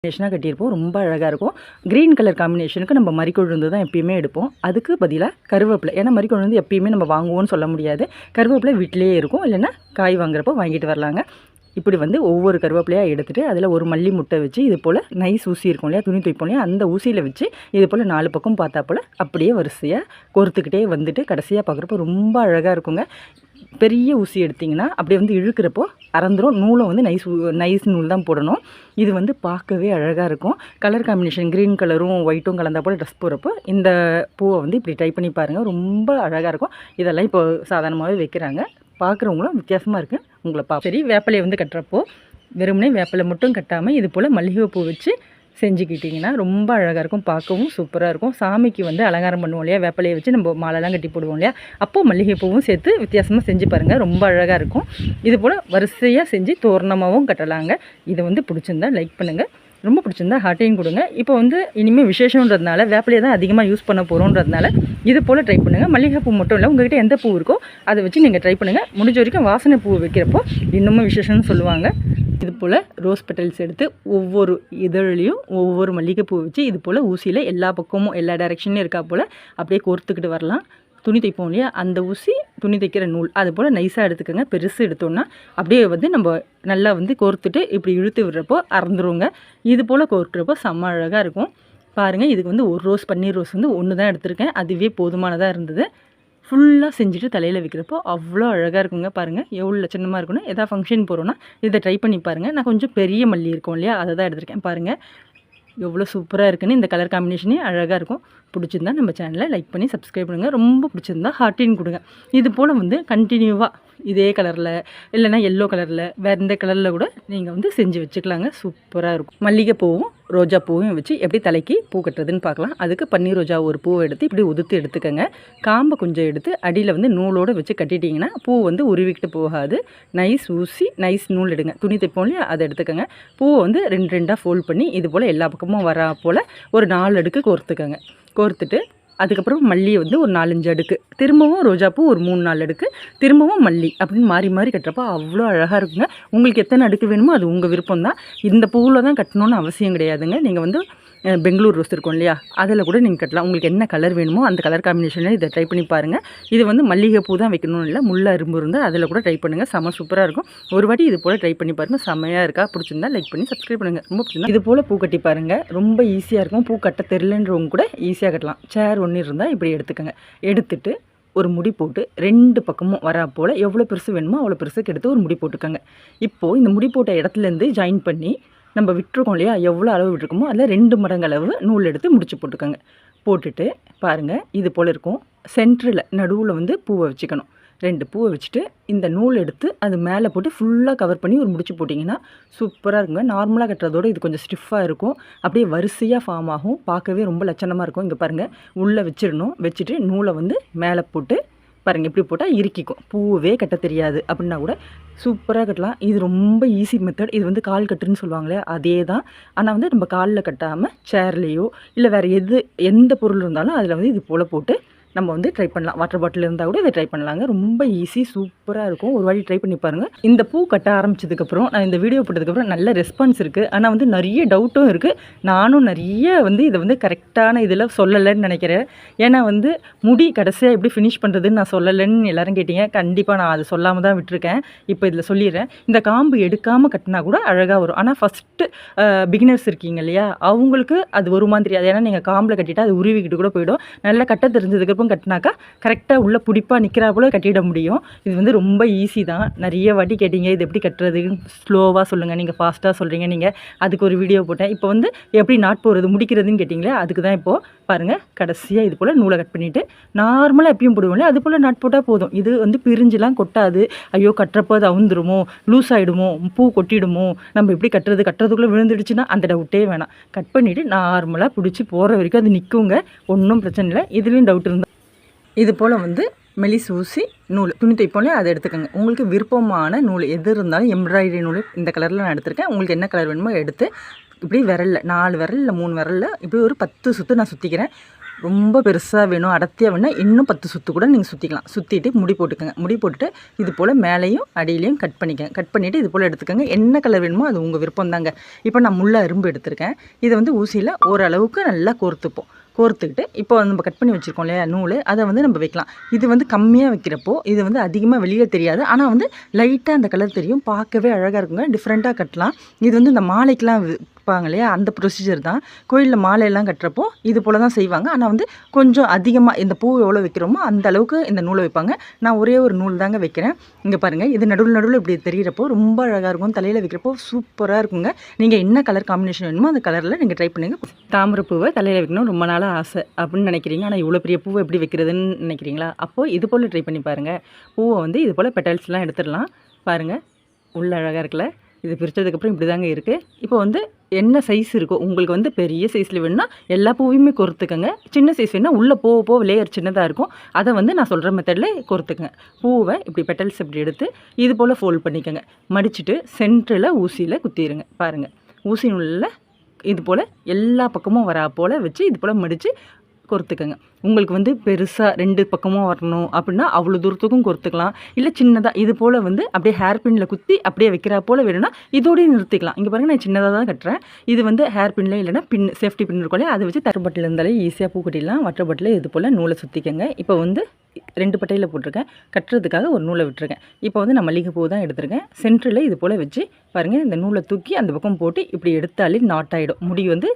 காம்பினேஷனாக கட்டியிருப்போம். ரொம்ப அழகாக இருக்கும். க்ரீன் கலர் காம்பினேஷனுக்கு நம்ம மறிக்கொழுந்து தான் எப்பயுமே எடுப்போம். அதுக்கு பதிலாக கருவேப்பிலை. ஏன்னா மறிக்கொழுந்து எப்பயுமே நம்ம வாங்குவோம்னு சொல்ல முடியாது. கருவேப்பிலை வீட்டிலேயே இருக்கும். இல்லைன்னா காய் வாங்குறப்போ வாங்கிட்டு வரலாங்க. இப்படி ஒவ்வொரு கருவேப்பிலையாக எடுத்துகிட்டு அதில் ஒரு மல்லி முட்டை வச்சு இது போல் நைஸ் ஊசி இருக்கும் இல்லையா, துணி துவைப்போம் இல்லையா, அந்த ஊசியில் வச்சு இது போல் 4 பக்கம் பார்த்தா போல் அப்படியே வரிசையாக கோர்த்துக்கிட்டே வந்துட்டு கடைசியாக பார்க்குறப்போ ரொம்ப அழகாக இருக்குங்க. பெரிய ஊசி எடுத்திங்கன்னா அப்படியே இழுக்கிறப்போ அறந்துடும். நூலும் நைஸ் நூல் தான் போடணும். இது பார்க்கவே அழகாக இருக்கும். கலர் காம்பினேஷன் க்ரீன் கலரும் ஒயிட்டும் கலந்தா போல் ட்ரெஸ் போகிறப்போ இந்த பூவை இப்படி ட்ரை பண்ணி பாருங்கள். ரொம்ப அழகாக இருக்கும். இதெல்லாம் இப்போ சாதாரணமாகவே வைக்கிறாங்க. பார்க்குறவங்களும் வித்தியாசமாக இருக்குது. உங்களை சரி, வேப்பிலையை கட்டுறப்போ வெறுமனே வேப்பிலை மட்டும் கட்டாமல் இது போல் மல்லிகை பூ வச்சு செஞ்சுக்கிட்டிங்கன்னா ரொம்ப அழகாக இருக்கும். பார்க்கவும் சூப்பராக இருக்கும். சாமிக்கு அலங்காரம் பண்ணுவோம் இல்லையா, வேப்பிலையை வச்சு நம்ம மாலைலாம் கட்டி போடுவோம் இல்லையா, அப்போது மல்லிகை பூவும் சேர்த்து வித்தியாசமாக செஞ்சு பாருங்கள். ரொம்ப அழகாக இருக்கும். இது போல் வரிசையாக செஞ்சு தோரணமாகவும் கட்டலாங்க. இதை பிடிச்சிருந்தா லைக் பண்ணுங்கள். ரொம்ப பிடிச்சிருந்தா ஹார்ட்டையும் கொடுங்க. இப்போ இனிமேல் விசேஷன்றதுனால வேப்பிலையை தான் அதிகமாக யூஸ் பண்ண போகிறோன்றதுனால இது போல் ட்ரை பண்ணுங்கள். மல்லிகை பூ மட்டும் இல்லை, உங்கள்கிட்ட எந்த பூ இருக்கோ அதை வச்சு நீங்கள் ட்ரை பண்ணுங்கள். முடிஞ்ச வரைக்கும் வாசனை பூ வைக்கிறப்போ இன்னமும் விசேஷம்னு சொல்லுவாங்க. இது போல் ரோஸ் பெட்டல்ஸ் எடுத்து ஒவ்வொரு இதழ்லையும் ஒவ்வொரு மல்லிகைப்பூ வச்சு இது போல் ஊசியில் எல்லா பக்கமும் எல்லா டைரெக்ஷன்லையும் இருக்கா போல் அப்படியே கோர்த்துக்கிட்டு வரலாம். துணி தைப்போம் இல்லையா, அந்த ஊசி துணி தைக்கிற நூல் அது போல் நைஸாக எடுத்துக்கோங்க. பெருசு எடுத்தோன்னா அப்படியே நம்ம நல்லா கோர்த்துட்டு இப்படி இழுத்து விடுறப்போ அறந்துருவோங்க. இது போல் கோர்க்குறப்போ செம்ம அழகாக இருக்கும். பாருங்கள், இதுக்கு ஒரு ரோஸ் பன்னீர் ரோஸ் ஒன்று தான் எடுத்திருக்கேன். அதுவே போதுமானதாக இருந்தது. ஃபுல்லாக செஞ்சுட்டு தலையில் வைக்கிறப்போ அவ்வளோ அழகாக இருக்குங்க. பாருங்கள் எவ்வளோ லட்சணமாக இருக்குன்னு. எதாவது ஃபங்க்ஷன் போகிறோன்னா இதை ட்ரை பண்ணி பாருங்கள். நான் கொஞ்சம் பெரிய மல்லி இருக்கும் இல்லையா, அதை தான் எடுத்திருக்கேன். பாருங்கள் எவ்வளோ சூப்பராக இருக்குன்னு. இந்த கலர் காம்பினேஷனே அழகாக இருக்கும். பிடிச்சிருந்தா நம்ம சேனலை லைக் பண்ணி சப்ஸ்கிரைப் பண்ணுங்கள். ரொம்ப பிடிச்சிருந்தா ஹார்ட்டின் கொடுங்க. இது போல் கண்டினியூவாக இதே கலரில் இல்லைனா எல்லோ கலரில் வேறு எந்த கலரில் கூட நீங்கள் செஞ்சு வச்சுக்கலாங்க. சூப்பராக இருக்கும். மல்லிகைப்பூவும் ரோஜா பூவும் வச்சு எப்படி தலைக்கு பூ கட்டுறதுன்னு பார்க்கலாம். அதுக்கு பன்னீர் ரோஜா ஒரு பூவை எடுத்து இப்படி உதுத்து எடுத்துக்கோங்க. காம்பை கொஞ்சம் எடுத்து அடியில் நூலோடு வச்சு கட்டிட்டிங்கன்னா பூ உருவிக்கிட்டு போகாது. நைஸ் ஊசி நைஸ் நூல் எடுங்க. துணி தைப்போம் இல்லையா, அதை எடுத்துக்கோங்க. பூவை 2 ஃபோல்ட் பண்ணி இது போல் எல்லா பக்கமும் வரா போல் ஒரு 4 அடுக்கு கோர்த்துக்கோங்க. கோர்த்துட்டு அதுக்கப்புறம் மல்லி ஒரு 4-5 அடுக்கு, திரும்பவும் ரோஜாப்பூ ஒரு 3-4 அடுக்கு, திரும்பவும் மல்லி அப்படின்னு மாறி மாறி கட்டுறப்போ அவ்வளோ அழகாக இருக்குங்க. உங்களுக்கு எத்தனை அடுக்கு வேணுமோ அது உங்கள் விருப்பம் தான். இந்த பூவில் தான் கட்டணும்னு அவசியம் கிடையாதுங்க. நீங்கள் பெங்களூர் ரோஸ் இருக்கும் இல்லையா, அதில் கூட நீங்கள் கட்டலாம். உங்களுக்கு என்ன கலர் வேணுமோ அந்த கலர் காம்பினேஷனில் இதை ட்ரை பண்ணி பாருங்கள். இது மல்லிகை பூ தான் வைக்கணும் இல்லை, முல்லை அரும்பு இருந்தால் அதில் கூட ட்ரை பண்ணுங்கள். செம்ம சூப்பராக இருக்கும். ஒரு வாட்டி இது போல் ட்ரை பண்ணி பாருங்கள். செம்மையாக இருக்கா? பிடிச்சிருந்தா லைக் பண்ணி சப்ஸ்கிரைப் பண்ணுங்கள். ரொம்ப பிடிச்சிருந்தா இது போல் பூ கட்டி பாருங்கள். ரொம்ப ஈஸியாக இருக்கும். பூ கட்ட தெரிலன்றவங்க கூட ஈஸியாக கட்டலாம். சேர் ஒன்று இருந்தால் இப்படி எடுத்துக்கோங்க. எடுத்துட்டு ஒரு முடி போட்டு 2 பக்கமும் வரா போல் எவ்வளோ பெருசு வேணுமோ அவ்வளோ பெருசுக்கு எடுத்து ஒரு முடி போட்டுக்கோங்க. இப்போது இந்த முடி போட்ட இடத்துலேருந்து ஜாயின் பண்ணி நம்ம விட்டுருக்கோம் இல்லையா, எவ்வளோ அளவு விட்டுருக்கோமோ அதில் 2 மடங்கு அளவு நூல் எடுத்து முடிச்சு போட்டுக்கோங்க. போட்டுட்டு பாருங்கள் இது போல் இருக்கும். சென்டரில் நடுவில் பூவை வச்சுக்கணும். 2 பூவை வச்சுட்டு இந்த நூல் எடுத்து அது மேலே போட்டு ஃபுல்லாக கவர் பண்ணி ஒரு முடிச்சு போட்டிங்கன்னா சூப்பராக இருக்குங்க. நார்மலாக கட்டுறதோட இது கொஞ்சம் ஸ்டிஃபாக இருக்கும். அப்படியே வரிசையாக ஃபார்ம் ஆகும். பார்க்கவே ரொம்ப லட்சணமாக இருக்கும். இங்கே பாருங்கள், உள்ளே வச்சிடணும். வச்சுட்டு நூலை மேலே போட்டு பாருங்கள் இப்படி போட்டால் இறுக்கிக்கும். பூவே கட்ட தெரியாது அப்படின்னா கூட சூப்பராக கட்டலாம். இது ரொம்ப ஈஸி மெத்தட். இது கால் கட்டுன்னு சொல்லுவாங்களே, அதே தான். ஆனால் நம்ம காலில் கட்டாமல் சேர்லேயோ இல்லை வேறு எந்த பொருள் இருந்தாலும் அதில் இது போல் போட்டு நம்ம ட்ரை பண்ணலாம். வாட்டர் பாட்டில் இருந்தால் கூட இதை ட்ரை பண்ணலாங்க. ரொம்ப ஈஸி, சூப்பராக இருக்கும். ஒரு வாட்டி ட்ரை பண்ணி பாருங்கள். இந்த பூ கட்ட ஆரம்பித்ததுக்கப்புறம் நான் இந்த வீடியோ போட்டதுக்கப்புறம் நல்ல ரெஸ்பான்ஸ் இருக்குது. ஆனால் நிறைய டவுட்டும் இருக்குது. நானும் நிறைய இதை கரெக்டான இதில் சொல்லலைன்னு நினைக்கிறேன். ஏன்னா முடி கடைசியாக எப்படி ஃபினிஷ் பண்ணுறதுன்னு நான் சொல்லலைன்னு எல்லோரும் கேட்டிங்க. கண்டிப்பாக நான் அதை சொல்லாமல் தான் விட்டுருக்கேன். இப்போ இதில் சொல்லிடுறேன். இந்த காம்பு எடுக்காமல் கட்டினா கூட அழகாக வரும். ஆனால் ஃபஸ்ட்டு பிகினர்ஸ் இருக்கீங்க இல்லையா, அவங்களுக்கு அது ஒரு மாதிரி தெரியாது. ஏன்னா நீங்கள் காம்பில் கட்டிட்டா அது உருவிக்கிட்டு கூட போயிடும். நல்லா கட்ட தெரிஞ்சதுக்கு கட்டினாக்கா கரெக்டாக உள்ள பிடிப்பா நிற்கிறா போல கட்டிட முடியும். இது ரொம்ப ஈஸி தான். நிறைய வாட்டி கேட்டீங்க இது எப்படி கட்டுறது, ஸ்லோவாக சொல்லுங்கள், நீங்கள் ஃபாஸ்ட்டாக சொல்கிறீங்க. நீங்கள் அதுக்கு ஒரு வீடியோ போட்டேன். இப்போ எப்படி நாட் போகிறது முடிக்கிறதுன்னு கேட்டிங்களே, அதுக்கு தான் இப்போது பாருங்கள். கடைசியாக இது போல் நூலை கட் பண்ணிவிட்டு நார்மலாக எப்பயும் போடுவோம்ல, அது போல் நாட் போட்டால் போதும். இது பிரிஞ்சுலாம் கொட்டாது. ஐயோ கட்டுறப்போ அது அவுந்துருமோ, லூஸ் ஆகிடுமோ, பூ கொட்டிடுமோ, நம்ம எப்படி கட்டுறதுக்குள்ளே விழுந்துடுச்சுன்னா அந்த டவுட்டே வேணாம். கட் பண்ணிவிட்டு நார்மலாக பிடிச்சி போகிற வரைக்கும் அது நிற்குங்க. ஒன்றும் பிரச்சனை இல்லை. இதுலேயும் டவுட் இருந்தால் இது போல் மெலிஸ் ஊசி நூல் துணி தைப்போலே அதை எடுத்துக்கோங்க. உங்களுக்கு விருப்பமான நூல் எது இருந்தாலும் எம்ப்ராய்டரி நூல் இந்த கலரில் நான் எடுத்திருக்கேன். உங்களுக்கு என்ன கலர் வேணுமோ எடுத்து இப்படி விரலில் 4 விரல் இல்லை 3 விரலில் இப்படி ஒரு 10 சுற்று நான் சுற்றிக்கிறேன். ரொம்ப பெருசாக வேணும், அடர்த்தியாக வேணும், இன்னும் 10 சுற்று கூட நீங்கள் சுற்றிக்கலாம். சுற்றிட்டு முடி போட்டுக்கோங்க. முடி போட்டுட்டு இது போல் மேலேயும் அடியிலையும் கட் பண்ணிக்கங்க. கட் பண்ணிவிட்டு இது போல் எடுத்துக்கோங்க. என்ன கலர் வேணுமோ அது உங்கள் விருப்பம் தாங்க. இப்போ நான் முள்ள அரும்பு எடுத்திருக்கேன். இதை வந்து ஊசியில் ஓரளவுக்கு நல்லா கோர்த்துப்போம். கோர்த்துக்கிட்டு இப்போ நம்ம கட் பண்ணி வச்சுருக்கோம் இல்லையா நூல், அதை வந்து நம்ம வைக்கலாம். இது வந்து கம்மியாக வைக்கிறப்போ இது வந்து அதிகமாக வெளியில் தெரியாது, ஆனால் வந்து லைட்டாக அந்த கலர் தெரியும், பார்க்கவே அழகாக இருக்குங்க. டிஃப்ரெண்ட்டாக கட்டலாம். இது வந்து இந்த மாலைக்கெலாம் வைப்பாங்க இல்லையா, அந்த ப்ரொசீஜர் தான். கோயிலில் மாலையெல்லாம் கட்டுறப்போ இது போல் தான் செய்வாங்க. ஆனால் வந்து கொஞ்சம் அதிகமாக இந்த பூ எவ்வளோ வைக்கிறோமோ அந்த அளவுக்கு இந்த நூலை வைப்பாங்க. நான் ஒரே ஒரு நூல் தாங்க வைக்கிறேன். இங்கே பாருங்கள், இது நடுவில் இப்படி தெரிகிறப்போ ரொம்ப அழகாக இருக்கும். தலையில் வைக்கிறப்போ சூப்பராக இருக்குங்க. நீங்கள் என்ன கலர் காம்பினேஷன் வேணுமோ அந்த கலரில் நீங்கள் ட்ரை பண்ணுங்கள். தாமரை பூவை தலையில் வைக்கணும் ரொம்ப நாளாக ஆசை அப்படின்னு நினைக்கிறீங்க, ஆனால் இவ்வளோ பெரிய பூவை எப்படி வைக்கிறதுன்னு நினைக்கிறீங்களா? அப்போது இது போல் ட்ரை பண்ணி பாருங்கள். பூவை வந்து இது போல் பெட்டல்ஸ்லாம் எடுத்துடலாம். பாருங்கள், உள்ள அழகாக இருக்குல்ல. இது பிரித்ததுக்கப்புறம் இப்படி தாங்க இருக்குது. இப்போ வந்து என்ன சைஸ் இருக்கோ உங்களுக்கு வந்து பெரிய சைஸில் வேணும்னா எல்லா பூவையுமே கோர்த்துக்கங்க. சின்ன சைஸ் வேணுன்னா உள்ளே போக லேயர் சின்னதாக இருக்கும், அதை வந்து நான் சொல்கிற மெத்தடில் கோர்த்துக்கங்க. பூவை இப்படி பெட்டல்ஸ் இப்படி எடுத்து இது போல் ஃபோல்ட் பண்ணிக்கோங்க. மடிச்சுட்டு சென்டரில் ஊசியில் குத்திடுங்க. பாருங்கள், ஊசி நூலில் இது போல் எல்லா பக்கமும் வரா போல் வச்சு இது போல் மடித்து கோர்த்துக்கங்க. உங்களுக்கு வந்து பெருசாக 2 பக்கமும் வரணும் அப்படின்னா அவ்வளோ தூரத்துக்கும் கோர்த்துக்கலாம். இல்லை சின்னதாக இது போல் வந்து அப்படியே ஹேர் பின்னில் குத்தி அப்படியே வைக்கிறா போல் வேணும்னா இதோடய நிறுத்திக்கலாம். இங்கே பாருங்கள், நான் சின்னதாக தான் கட்டுறேன். இது வந்து ஹேர் பின்னில் இல்லைன்னா சேஃப்டி பின் இருக்கோம், அதை வச்சு தரப்பட்டில் இருந்தாலே ஈஸியாக பூ கட்டிடலாம். வட்டப்பட்டில் இது போல் நூலை சுற்றிக்கங்க. இப்போ வந்து 2 பட்டையில் போட்டிருக்கேன், கட்டுறதுக்காக ஒரு நூலை விட்டுருக்கேன். இப்போ வந்து நான் மல்லிகைப்பூ தான் எடுத்துருக்கேன். சென்டரில் இது போல் வச்சு பாருங்கள், இந்த நூலை தூக்கி அந்த பக்கம் போட்டு இப்படி எடுத்தாலே நாட் ஆகிடும். முடி வந்து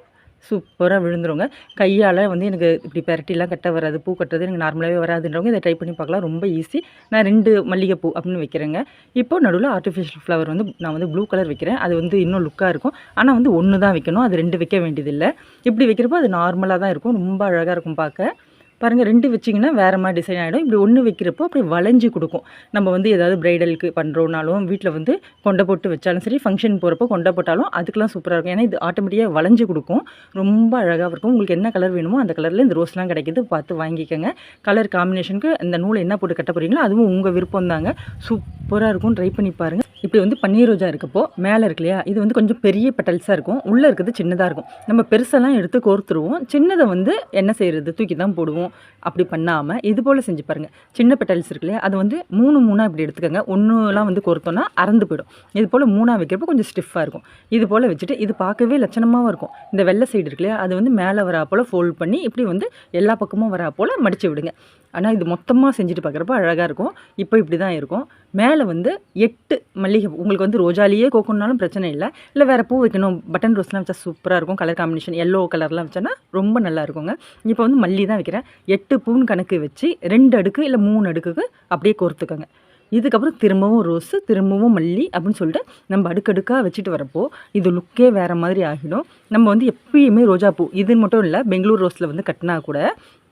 சூப்பராக விழுந்துருங்க. கையால் வந்து எனக்கு இப்படி பெரட்டிலாம் கட்ட வராது, பூ கட்டுறது எனக்கு நார்மலாகவே வராதுன்றவங்க இதை ட்ரை பண்ணி பார்க்கலாம். ரொம்ப ஈஸி. நான் 2 மல்லிகைப்பூ அப்படின்னு வைக்கிறேங்க. இப்போ நடுவில் ஆர்டிஃபிஷியல் ஃப்ளவர் வந்து நான் வந்து ப்ளூ கலர் வைக்கிறேன். அது வந்து இன்னும் லுக்காக இருக்கும். ஆனால் வந்து 1 தான் வைக்கணும், அது 2 வைக்க வேண்டியதில்லை. இப்படி வைக்கிறப்போ அது நார்மலாக தான் இருக்கும், ரொம்ப அழகாக இருக்கும் பார்க்க. பாருங்கள், 2 வச்சிங்கன்னா வேறு மாதிரி டிசைன் ஆகிடும். இப்படி 1 வைக்கிறப்போ அப்படி வளைஞ்சி கொடுக்கும். நம்ம வந்து ஏதாவது ப்ரைடலுக்கு பண்ணுறோனாலும் வீட்டில் வந்து கொண்டை போட்டு வச்சாலும் சரி, ஃபங்க்ஷன் போகிறப்போ கொண்டை போட்டாலும் அதுக்கெலாம் சூப்பராக இருக்கும். ஏன்னா இது ஆட்டோமேட்டிக்காக வளைஞ்சி கொடுக்கும், ரொம்ப அழகாக இருக்கும். உங்களுக்கு என்ன கலர் வேணுமோ அந்த கலரில் இந்த ரோஸ்லாம் கிடைக்கிது, பார்த்து வாங்கிக்கோங்க. கலர் காம்பினேஷனுக்கு இந்த நூலை என்ன போட்டு கட்ட போகிறீங்களோ அதுவும் உங்கள் விருப்பம் தாங்க. சூப்பராக இருக்கும், ட்ரை பண்ணி பாருங்கள். இப்படி வந்து பன்னீர் ரோஜா இருக்கப்போ மேலே இருக்கு இல்லையா, இது வந்து கொஞ்சம் பெரிய பெட்டல்ஸாக இருக்கும், உள்ளே இருக்கிறது சின்னதாக இருக்கும். நம்ம பெருசெல்லாம் எடுத்து கோர்த்துருவோம், சின்னதை வந்து என்ன செய்கிறது, தூக்கி தான் போடுவோம். அப்படி பண்ணாமல் இது போல் செஞ்சு பாருங்கள். சின்ன பெட்டல்ஸ் இருக்கு இல்லையா, அது வந்து 3 இப்படி எடுத்துக்கோங்க. ஒன்றுலாம் வந்து கோர்த்தோன்னா அறந்து போயிடும். இது போல் 3 வைக்கிறப்போ கொஞ்சம் ஸ்டிஃபாக இருக்கும். இது போல் வச்சுட்டு இது பார்க்கவே லட்சணமாகவும் இருக்கும். இந்த வெள்ளை சைடு இருக்கு இல்லையா, அது வந்து மேலே வரா போல் ஃபோல்ட் பண்ணி இப்படி வந்து எல்லா பக்கமும் வரா போல் மடித்து விடுங்க. ஆனால் இது மொத்தமாக செஞ்சுட்டு பார்க்குறப்ப அழகாக இருக்கும். இப்போ இப்படி தான் இருக்கும். மேலே வந்து 8 மல்லிகை உங்களுக்கு வந்து ரோஜாலேயே கோக்கணுன்னாலும் பிரச்சனை இல்லை. இல்லை வேறு பூ வைக்கணும், பட்டன் ரோஸ்லாம் வச்சா சூப்பராக இருக்கும். கலர் காம்பினேஷன் எல்லோ கலர்லாம் வச்சோன்னா ரொம்ப நல்லா இருக்குங்க. இப்போ வந்து மல்லி தான் வைக்கிறேன். 8 பூன்னு கணக்கு வச்சு 2 அடுக்கு இல்லை 3 அடுக்குக்கு அப்படியே கோர்த்துக்கோங்க. இதுக்கப்புறம் திரும்பவும் ரோஸு, திரும்பவும் மல்லி அப்படின்னு சொல்லிட்டு நம்ம அடுக்கடுக்காக வச்சுட்டு வரப்போ இது லுக்கே வேறு மாதிரி ஆகிடும். நம்ம வந்து எப்பயுமே ரோஜாப்பூ இது மட்டும் இல்லை, பெங்களூர் ரோஸில் வந்து கட்டினா கூட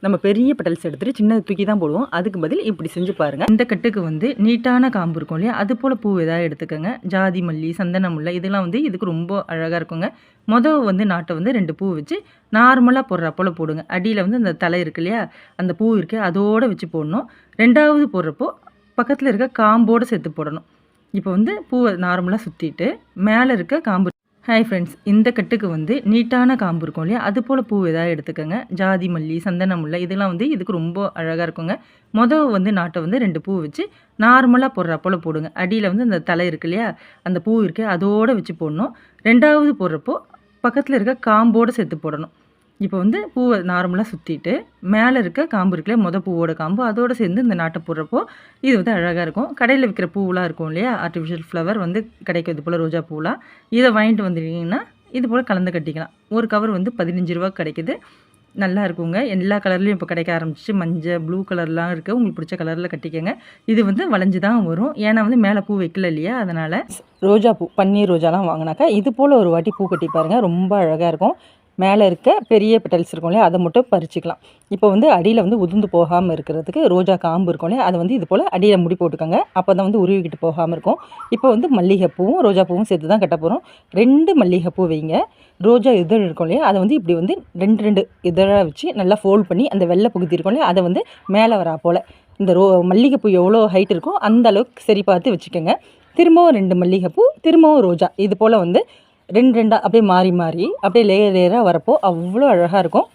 நம்ம பெரிய பெட்டல்ஸ் எடுத்துகிட்டு சின்னது தூக்கி தான் போடுவோம். அதுக்கு பதில் இப்படி செஞ்சு பாருங்கள். இந்த கட்டுக்கு வந்து நீட்டான காம்பு இருக்கும் இல்லையா, அது போல் பூ எதாவது எடுத்துக்கோங்க. ஜாதி மல்லி, சந்தன முல்லை இதெல்லாம் வந்து இதுக்கு ரொம்ப அழகாக இருக்குங்க. வந்து நாட்டை வந்து 2 பூ வச்சு நார்மலாக போடுறா போல் போடுங்க. அடியில் வந்து அந்த தலை இருக்கு இல்லையா, அந்த பூ இருக்குது அதோடு வச்சு போடணும். 2வது போடுறப்போ பக்கத்தில் இருக்க காம்போடு சேர்த்து போடணும். இப்போ வந்து பூவை நார்மலாக சுற்றிட்டு மேலே இருக்க காம்பு. ஹாய் ஃப்ரெண்ட்ஸ், இந்த கட்டுக்கு வந்து நீட்டான காம்பு இருக்கும் இல்லையா, அது போல் பூ எதாவது எடுத்துக்கோங்க. ஜாதி மல்லி, சந்தன முல்லை இதெல்லாம் வந்து இதுக்கு ரொம்ப அழகாக இருக்குங்க. வந்து நாட்டை வந்து 2 பூ வச்சு நார்மலாக போடுறா போல் போடுங்க. அடியில் வந்து அந்த தலை இருக்கு இல்லையா, அந்த பூ இருக்குது அதோடு வச்சு போடணும். 2வது போடுறப்போ பக்கத்தில் இருக்க காம்போடு சேர்த்து போடணும். இப்போ வந்து பூவை நார்மலாக சுற்றிட்டு மேலே இருக்க காம்பு இருக்குல்ல, பூவோட காம்பு அதோடு சேர்ந்து இந்த நாட்டை போடுறப்போ இது வந்து அழகாக இருக்கும். கடையில் விற்கிற பூவெலாம் இருக்கும் இல்லையா, ஆர்டிஃபிஷியல் ஃப்ளவர் வந்து கிடைக்கும் இது போல் ரோஜா பூவெலாம். இதை வாங்கிட்டு வந்துட்டீங்கன்னா இது போல் கலந்து கட்டிக்கலாம். ஒரு கவர் வந்து 15 ரூபா கிடைக்குது, நல்லா இருக்குங்க. எல்லா கலர்லேயும் இப்போ கிடைக்க ஆரம்பிச்சிச்சு. மஞ்சள், ப்ளூ கலர்லாம் இருக்குது, உங்களுக்கு பிடிச்ச கலரில் கட்டிக்கங்க. இது வந்து வளைஞ்சு தான் வரும், ஏன்னா வந்து மேலே பூ வைக்கல இல்லையா, அதனால். ரோஜா பூ, பன்னீர் ரோஜாலாம் வாங்கினாக்கா இது போல் ஒரு வாட்டி பூ கட்டி பாருங்கள், ரொம்ப அழகாக இருக்கும். மேலே இருக்க பெரிய பெட்டல்ஸ் இருக்கும் இல்லையா, அதை மட்டும் பறிச்சிக்கலாம். இப்போ வந்து அடியில் வந்து உதிர்ந்து போகாமல் இருக்கிறதுக்கு ரோஜா காம்பு இருக்கும் இல்லையா, அதை வந்து இது போல் அடியில் முடி போட்டுக்கோங்க. அப்போ தான் வந்து உருவிக்கிட்டு போகாமல் இருக்கும். இப்போ வந்து மல்லிகைப்பூவும் ரோஜா பூவும் சேர்த்து தான் கட்ட போகிறோம். 2 மல்லிகைப்பூ வைங்க. ரோஜா இதழ் இருக்கும் இல்லையா, அதை வந்து இப்படி வந்து 2 இதழாக வச்சு நல்லா ஃபோல்ட் பண்ணி அந்த வெள்ளை பகுதி இருக்கும் இல்லையா, அதை வந்து மேலே வரா போல் இந்த மல்லிகைப்பூ எவ்வளோ ஹைட் இருக்கோ அந்த அளவுக்கு சரி பார்த்து வச்சுக்கோங்க. திரும்பவும் 2 மல்லிகைப்பூ, திரும்பவும் ரோஜா, இது போல் வந்து 2 அப்படியே மாறி மாறி அப்படியே லேயராக வரப்போ அவ்வளோ அழகாக இருக்கும்.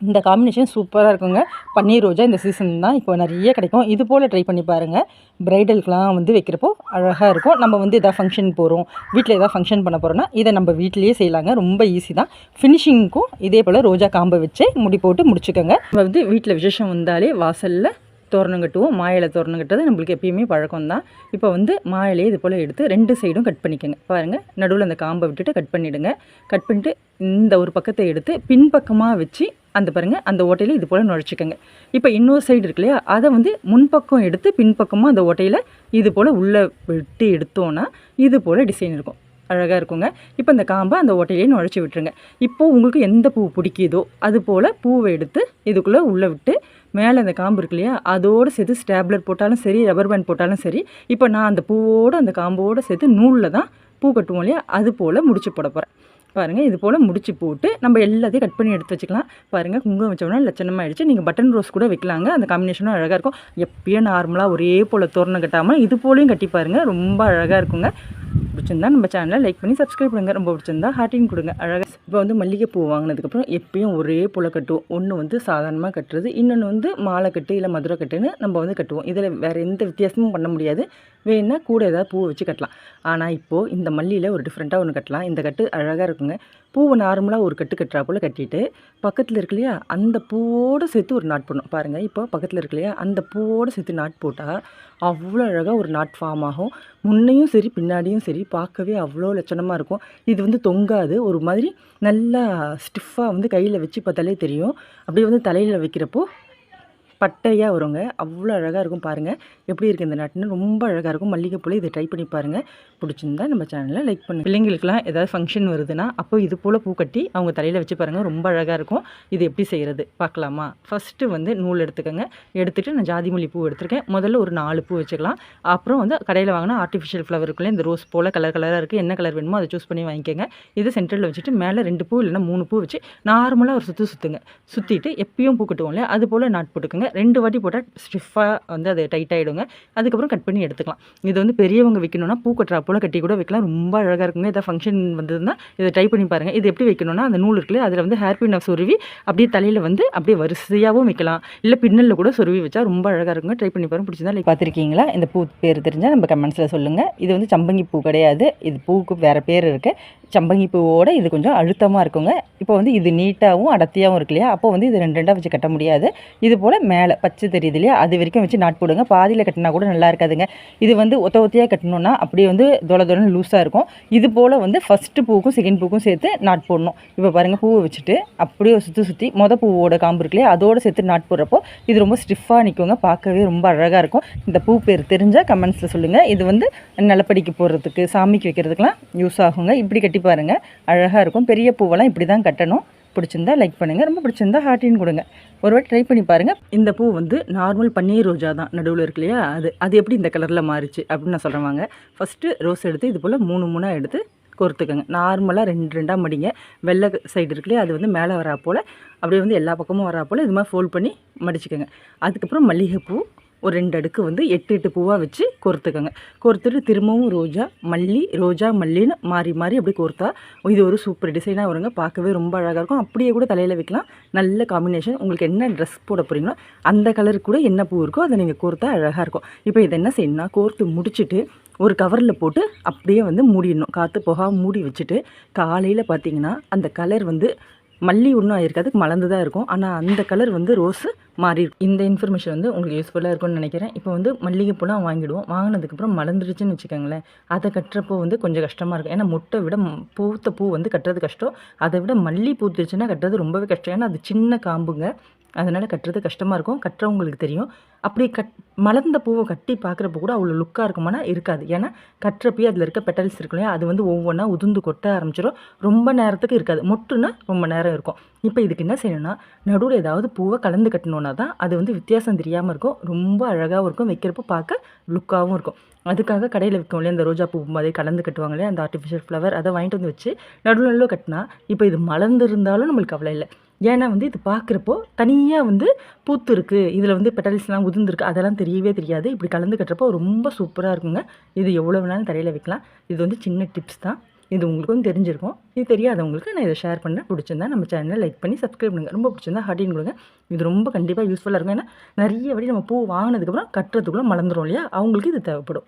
இந்த காம்பினேஷன் சூப்பராக இருக்குங்க. பன்னீர் ரோஜா இந்த சீசன் தான் இப்போ நிறைய கிடைக்கும். இது போல் ட்ரை பண்ணி பாருங்கள். ப்ரைடலுக்குலாம் வந்து வைக்கிறப்போ அழகாக இருக்கும். நம்ம வந்து எதாவது ஃபங்க்ஷன் போகிறோம், வீட்டில் எதாவது ஃபங்க்ஷன் பண்ண போகிறோன்னா இதை நம்ம வீட்டிலேயே செய்யலாங்க. ரொம்ப ஈஸி தான். ஃபினிஷிங்க்கும் இதே போல் ரோஜா காம்பை வச்சு முடி போட்டு முடிச்சுக்கோங்க. நம்ம வந்து வீட்டில் விசேஷம் வந்தாலே வாசலில் தோரணம் கட்டுவோம். மாயிலை தோரணம் கட்டுறது நம்மளுக்கு எப்பயுமே பழக்கம் தான். இப்போ வந்து மாயிலையே இது போல் எடுத்து 2 சைடும் கட் பண்ணிக்கோங்க. பாருங்கள், நடுவில் அந்த காம்பை விட்டுட்டு கட் பண்ணிவிடுங்க. கட் பண்ணிட்டு இந்த ஒரு பக்கத்தை எடுத்து பின்பக்கமாக வச்சு அந்த பாருங்கள் அந்த ஓட்டையில் இது போல் நுழைச்சிக்கோங்க. இப்போ இன்னொரு சைடு இருக்கு இல்லையா, அதை வந்து முன்பக்கம் எடுத்து பின்பக்கமாக அந்த ஓட்டையில் இது போல் உள்ளே விட்டு எடுத்தோன்னா இது போல் டிசைன் இருக்கும். அழகாக இருக்குங்க. இப்போ இந்த காம்பை அந்த ஓட்டையிலே நுழைச்சி விட்டுருங்க. இப்போது உங்களுக்கு எந்த பூ பிடிக்குதோ அது போல் பூவை எடுத்து இதுக்குள்ளே உள்ளே விட்டு மேலே அந்த காம்பு இருக்கு இல்லையா, அதோடு சேர்த்து ஸ்டாப்லர் போட்டாலும் சரி, ரப்பர் பேண்ட் போட்டாலும் சரி. இப்போ நான் அந்த பூவோடு அந்த காம்போடு சேர்த்து நூலில் தான் பூ கட்டுவோம் இல்லையா, அது போல் முடிச்சு போட போகிறேன். பாருங்கள், இது போல் முடிச்சு போட்டு நம்ம எல்லாத்தையும் கட் பண்ணி எடுத்து வச்சுக்கலாம். பாருங்கள், குங்குமம் வச்சோம்னா லட்சணமாக ஆகிடுச்சு. நீங்கள் பட்டன் ரோஸ் கூட வைக்கலாங்க. அந்த காம்பினேஷனும் அழகாக இருக்கும். எப்பயும் நார்மலாக ஒரே போல் தோரணம் கட்டாமல் இது போலையும் கட்டி பாருங்கள், ரொம்ப அழகாக இருக்குங்க. பிடிச்சிருந்தா நம்ம சேனலை லைக் பண்ணி சப்ஸ்கிரைப் பண்ணுங்கள். ரொம்ப பிடிச்சிருந்தா ஹார்ட்டிங் கொடுங்க. அழகாக இப்போ வந்து மல்லிகைப்பூ வாங்கினதுக்கப்புறம் எப்பயும் ஒரே போல் கட்டுவோம். ஒன்று வந்து சாதாரணமாக கட்டுறது, இன்னொன்று வந்து மாலை கட்டு இல்லை மதுரை கட்டுன்னு நம்ம வந்து கட்டுவோம். இதில் வேறு எந்த வித்தியாசமும் பண்ண முடியாது. வேணுன்னா கூட ஏதாவது பூ வச்சு கட்டலாம். ஆனால் இப்போது இந்த மல்லியில் ஒரு டிஃப்ரெண்ட்டாக ஒன்று கட்டலாம். இந்த கட்டு அழகாக இருக்குங்க. பூவை நார்மலாக ஒரு கட்டு கட்டுறா போல் கட்டிட்டு பக்கத்தில் இருக்கு இல்லையா, அந்த பூவோடு சேர்த்து ஒரு நாட் போடணும். பாருங்கள், இப்போ பக்கத்தில் இருக்கு இல்லையா, அந்த பூவோடு சேர்த்து நாட் போட்டால் அவ்வளோ அழகாக ஒரு நாட் ஃபார்ம் ஆகும். முன்னையும் சரி பின்னாடியும் சரி பார்க்கவே அவ்வளோ லட்சணமாக இருக்கும். இது வந்து தொங்காது, ஒரு மாதிரி நல்லா ஸ்டிஃபாக வந்து கையில் வச்சு பார்த்தாலே தெரியும். அப்படியே வந்து தலையில் வைக்கிறப்போ பட்டையாக வருங்க. அவ்வளோ அழகாக இருக்கும். பாருங்கள் எப்படி இருக்குது இந்த நாட்டுன்னு, ரொம்ப அழகாக இருக்கும். மல்லிகைப்பூவில் இதை ட்ரை பண்ணி பாருங்கள். பிடிச்சிருந்தா நம்ம சேனலில் லைக் பண்ணுங்கள். பிள்ளைங்களுக்குலாம் ஏதாவது ஃபங்க்ஷன் வருதுன்னா அப்போ இது போல் பூ கட்டி அவங்க தலையில் வச்சு பாருங்கள், ரொம்ப அழகாக இருக்கும். இது எப்படி செய்கிறது பார்க்கலாமா? ஃபஸ்ட்டு வந்து நூல் எடுத்துக்கோங்க. எடுத்துகிட்டு நான் ஜாதி மல்லி பூ எடுத்துருக்கேன். முதல்ல ஒரு 4 பூ வச்சுக்கலாம். அப்புறம் வந்து கடையில் வாங்கினா ஆர்டிஃபிஷியல் ஃப்ளவர் இருக்குல்ல, இந்த ரோஸ் போல் கலராக இருக்குது. என்ன கலர் வேணுமோ அதை சூஸ் பண்ணி வாங்கிக்கோங்க. இது சென்டரில் வச்சுட்டு மேலே 2 பூ இல்லைன்னா 3 பூ வச்சு நார்மலாக ஒரு சுற்றுங்க. சுற்றிட்டு எப்பயும் பூ கட்டுவோம் இல்லையா, அது போல் நாட் போட்டுக்கோங்க. 2 வாட்டி போட்டால் ஸ்டிஃபாக வந்து அது டைட் ஆகிடுங்க. அதுக்கப்புறம் கட் பண்ணி எடுத்துக்கலாம். இது வந்து பெரியவங்க வைக்கணும்னா பூ கட்டுறா போல் கட்டி கூட வைக்கலாம். ரொம்ப அழகாக இருக்குங்க. இதை ஃபங்க்ஷன் வந்ததுன்னா இதை ட்ரை பண்ணி பாருங்கள். இது எப்படி வைக்கணும்னா, அந்த நூல் இருக்குல்ல, அதில் வந்து ஹேர் பின்னை சொருவி அப்படியே தலையில் வந்து அப்படியே வரிசையாகவும் வைக்கலாம், இல்லை பின்னலில் கூட சொருவி வச்சா ரொம்ப அழகாக இருக்குங்க. ட்ரை பண்ணி பாருங்கள். பிடிச்சிருந்தா லைக். பார்த்துருக்கீங்களா? இந்த பூ பேர் தெரிஞ்சால் நம்ம கமெண்ட்ஸில் சொல்லுங்கள். இது வந்து சம்பங்கி பூ கிடையாது, இது பூவுக்கு வேறு பேர் இருக்குது. சம்பங்கி பூவோட இது கொஞ்சம் அழுத்தமாக இருக்குங்க. இப்போ வந்து இது நீட்டாகவும் அடர்த்தியாகவும் இருக்கு இல்லையா, அப்போ வந்து இது 2 வச்சு கட்ட முடியாது. இது போல் மேலே பச்சை தெரியுது இல்லையா, அது வரைக்கும் வச்சு நாட் போடுங்க. பாதியில் கட்டினா கூட நல்லா இருக்காதுங்க. இது வந்து ஒத்தையாக கட்டணும்னா அப்படியே வந்து தொலைன்னு லூஸாக இருக்கும். இது போல் வந்து ஃபஸ்ட்டு பூக்கும் செகண்ட் பூக்கும் சேர்த்து நாட் போடணும். இப்போ பாருங்கள், பூவை வச்சுட்டு அப்படியே சுற்றி பூவோட காம்பு இருக்கு இல்லையா, அதோடு சேர்த்து நாட் போடுறப்போ இது ரொம்ப ஸ்டிஃபாக நிற்குங்க. பார்க்கவே ரொம்ப அழகாக இருக்கும். இந்த பூ பேர் தெரிஞ்சால் கமெண்ட்ஸில் சொல்லுங்கள். இது வந்து நிலப்படிக்கு போடுறதுக்கு, சாமிக்கு வைக்கிறதுக்கெலாம் யூஸ் ஆகுங்க. இப்படி கட்டி பாருங்கள், அழகாக இருக்கும். பெரிய பூவெல்லாம் இப்படி தான் கட்டணும். பிடிச்சிருந்தா லைக் பண்ணுங்கள். ரொம்ப பிடிச்சிருந்தா ஹார்ட்டின் கொடுங்க. ஒரு வாட்டி ட்ரை பண்ணி பாருங்கள். இந்த பூ வந்து நார்மல் பன்னீர் ரோஜா தான், நடுவில் இருக்கு இல்லையா, அது எப்படி இந்த கலரில் மாறிச்சு அப்படின்னு நான் சொல்கிறேன். ஃபஸ்ட்டு ரோஸ் எடுத்து இது போல் 3 எடுத்து கோர்த்துக்கோங்க. நார்மலாக 2 மடிங்க. வெள்ளை சைடு இருக்கு இல்லையா, அது வந்து மேலே வரா போல் அப்படியே வந்து எல்லா பக்கமும் வரா போல் இது மாதிரி ஃபோல்ட் பண்ணி மடிச்சுக்கோங்க. அதுக்கப்புறம் மல்லிகைப்பூ ஒரு 2 அடுக்கு வந்து 8 பூவாக வச்சு கோர்த்துக்கோங்க. கோர்த்துட்டு திரும்பவும் ரோஜா மல்லின்னு மாறி அப்படி கோர்த்தா இது ஒரு சூப்பர் டிசைனாக வருங்க. பார்க்கவே ரொம்ப அழகாக இருக்கும். அப்படியே கூட தலையில் வைக்கலாம். நல்ல காம்பினேஷன். உங்களுக்கு என்ன ட்ரெஸ் போட போகிறீங்களோ அந்த கலருக்கு கூட என்ன பூ இருக்கோ அதை நீங்கள் கோர்த்தா அழகாக இருக்கும். இப்போ இதை என்ன செய்யணும்னா, கோர்த்து முடிச்சுட்டு ஒரு கவரில் போட்டு அப்படியே வந்து மூடிடணும். காற்று போகாமல் மூடி வச்சுட்டு காலையில் பார்த்தீங்கன்னா அந்த கலர் வந்து மல்லி ஒன்றும் ஆயிருக்காது, மலர்ந்து தான் இருக்கும். ஆனால் அந்த கலர் வந்து ரோஸு மாறி இருக்கும். இந்த இன்ஃபர்மேஷன் வந்து உங்களுக்கு யூஸ்ஃபுல்லாக இருக்கும்னு நினைக்கிறேன். இப்போ வந்து மல்லிகைப்பூலாம் வாங்கிடுவோம். வாங்கினதுக்கப்புறம் மலர்ந்துருச்சுன்னு வச்சுக்கோங்களேன், அதை கட்டுறப்போ வந்து கொஞ்சம் கஷ்டமாக இருக்கும். ஏன்னா மொட்டை விட பூத்த பூ வந்து கட்டுறது கஷ்டம். அதை விட மல்லி பூத்துருச்சுன்னா கட்டுறது ரொம்பவே கஷ்டம். ஏன்னா அது சின்ன காம்புங்க, அதனால் கட்டுறது கஷ்டமாக இருக்கும். கட்டுறவங்களுக்கு தெரியும். அப்படி மலர்ந்த பூவை கட்டி பார்க்குறப்ப கூட அவ்வளோ லுக்காக இருக்குமானா இருக்காது. ஏன்னா கட்டுறப்பயே அதில் இருக்க பெட்டல்ஸ் இருக்கும் இல்லையா, அது வந்து ஒவ்வொன்றா உதிர்ந்து கொட்ட ஆரம்பிச்சிடும். ரொம்ப நேரத்துக்கு இருக்காது, மொட்டுன்னா ரொம்ப நேரம் இருக்கும். இப்போ இதுக்கு என்ன செய்யணும்னா, நடுவில் ஏதாவது பூவை கலந்து கட்டணுன்னா தான் அது வந்து வித்தியாசம் தெரியாமல் இருக்கும். ரொம்ப அழகாகவும் இருக்கும், வைக்கிறப்போ பார்க்க லுக்காகவும் இருக்கும். அதுக்காக கடையில் விற்கும் இல்லையா, இந்த ரோஜா பூ மாதிரி கலந்து கட்டுவாங்க இல்லையா, அந்த ஆர்டிஃபிஷியல் ஃப்ளவர், அதை வாங்கிட்டு வந்து வச்சு நடுவில் கட்டினா இப்போ இது மலர்ந்து இருந்தாலும் நம்மளுக்கு கவலை இல்லை. ஏன்னா வந்து இது பார்க்குறப்போ தனியாக வந்து பூத்து இருக்குது, இதில் வந்து பெட்டல்ஸ்லாம் உதிர்ந்துருக்கு, அதெல்லாம் தெரியவே தெரியாது. இப்படி கலந்து கட்டுறப்போ ரொம்ப சூப்பராக இருக்குங்க. இது எவ்வளோ வேணாலும் தரையில் வைக்கலாம். இது வந்து சின்ன டிப்ஸ் தான். இது உங்களுக்கும் தெரிஞ்சிருக்கும். இது தெரியாதவங்களுக்கு நான் இதை ஷேர் பண்ணேன். பிடிச்சிருந்தா நம்ம சேனலை லைக் பண்ணி சப்ஸ்கிரைப் பண்ணுங்கள். ரொம்ப பிடிச்சிருந்தா ஹார்ட்டின் கொடுங்க. இது ரொம்ப கண்டிப்பாக யூஸ்ஃபுல்லாக இருக்கும். ஏன்னா நிறைய வாட்டி நம்ம பூ வாங்கினதுக்கப்புறம் கட்டுறதுக்குள்ளே மலர்ந்துடும் இல்லையா, அவங்களுக்கு இது தேவைப்படும்.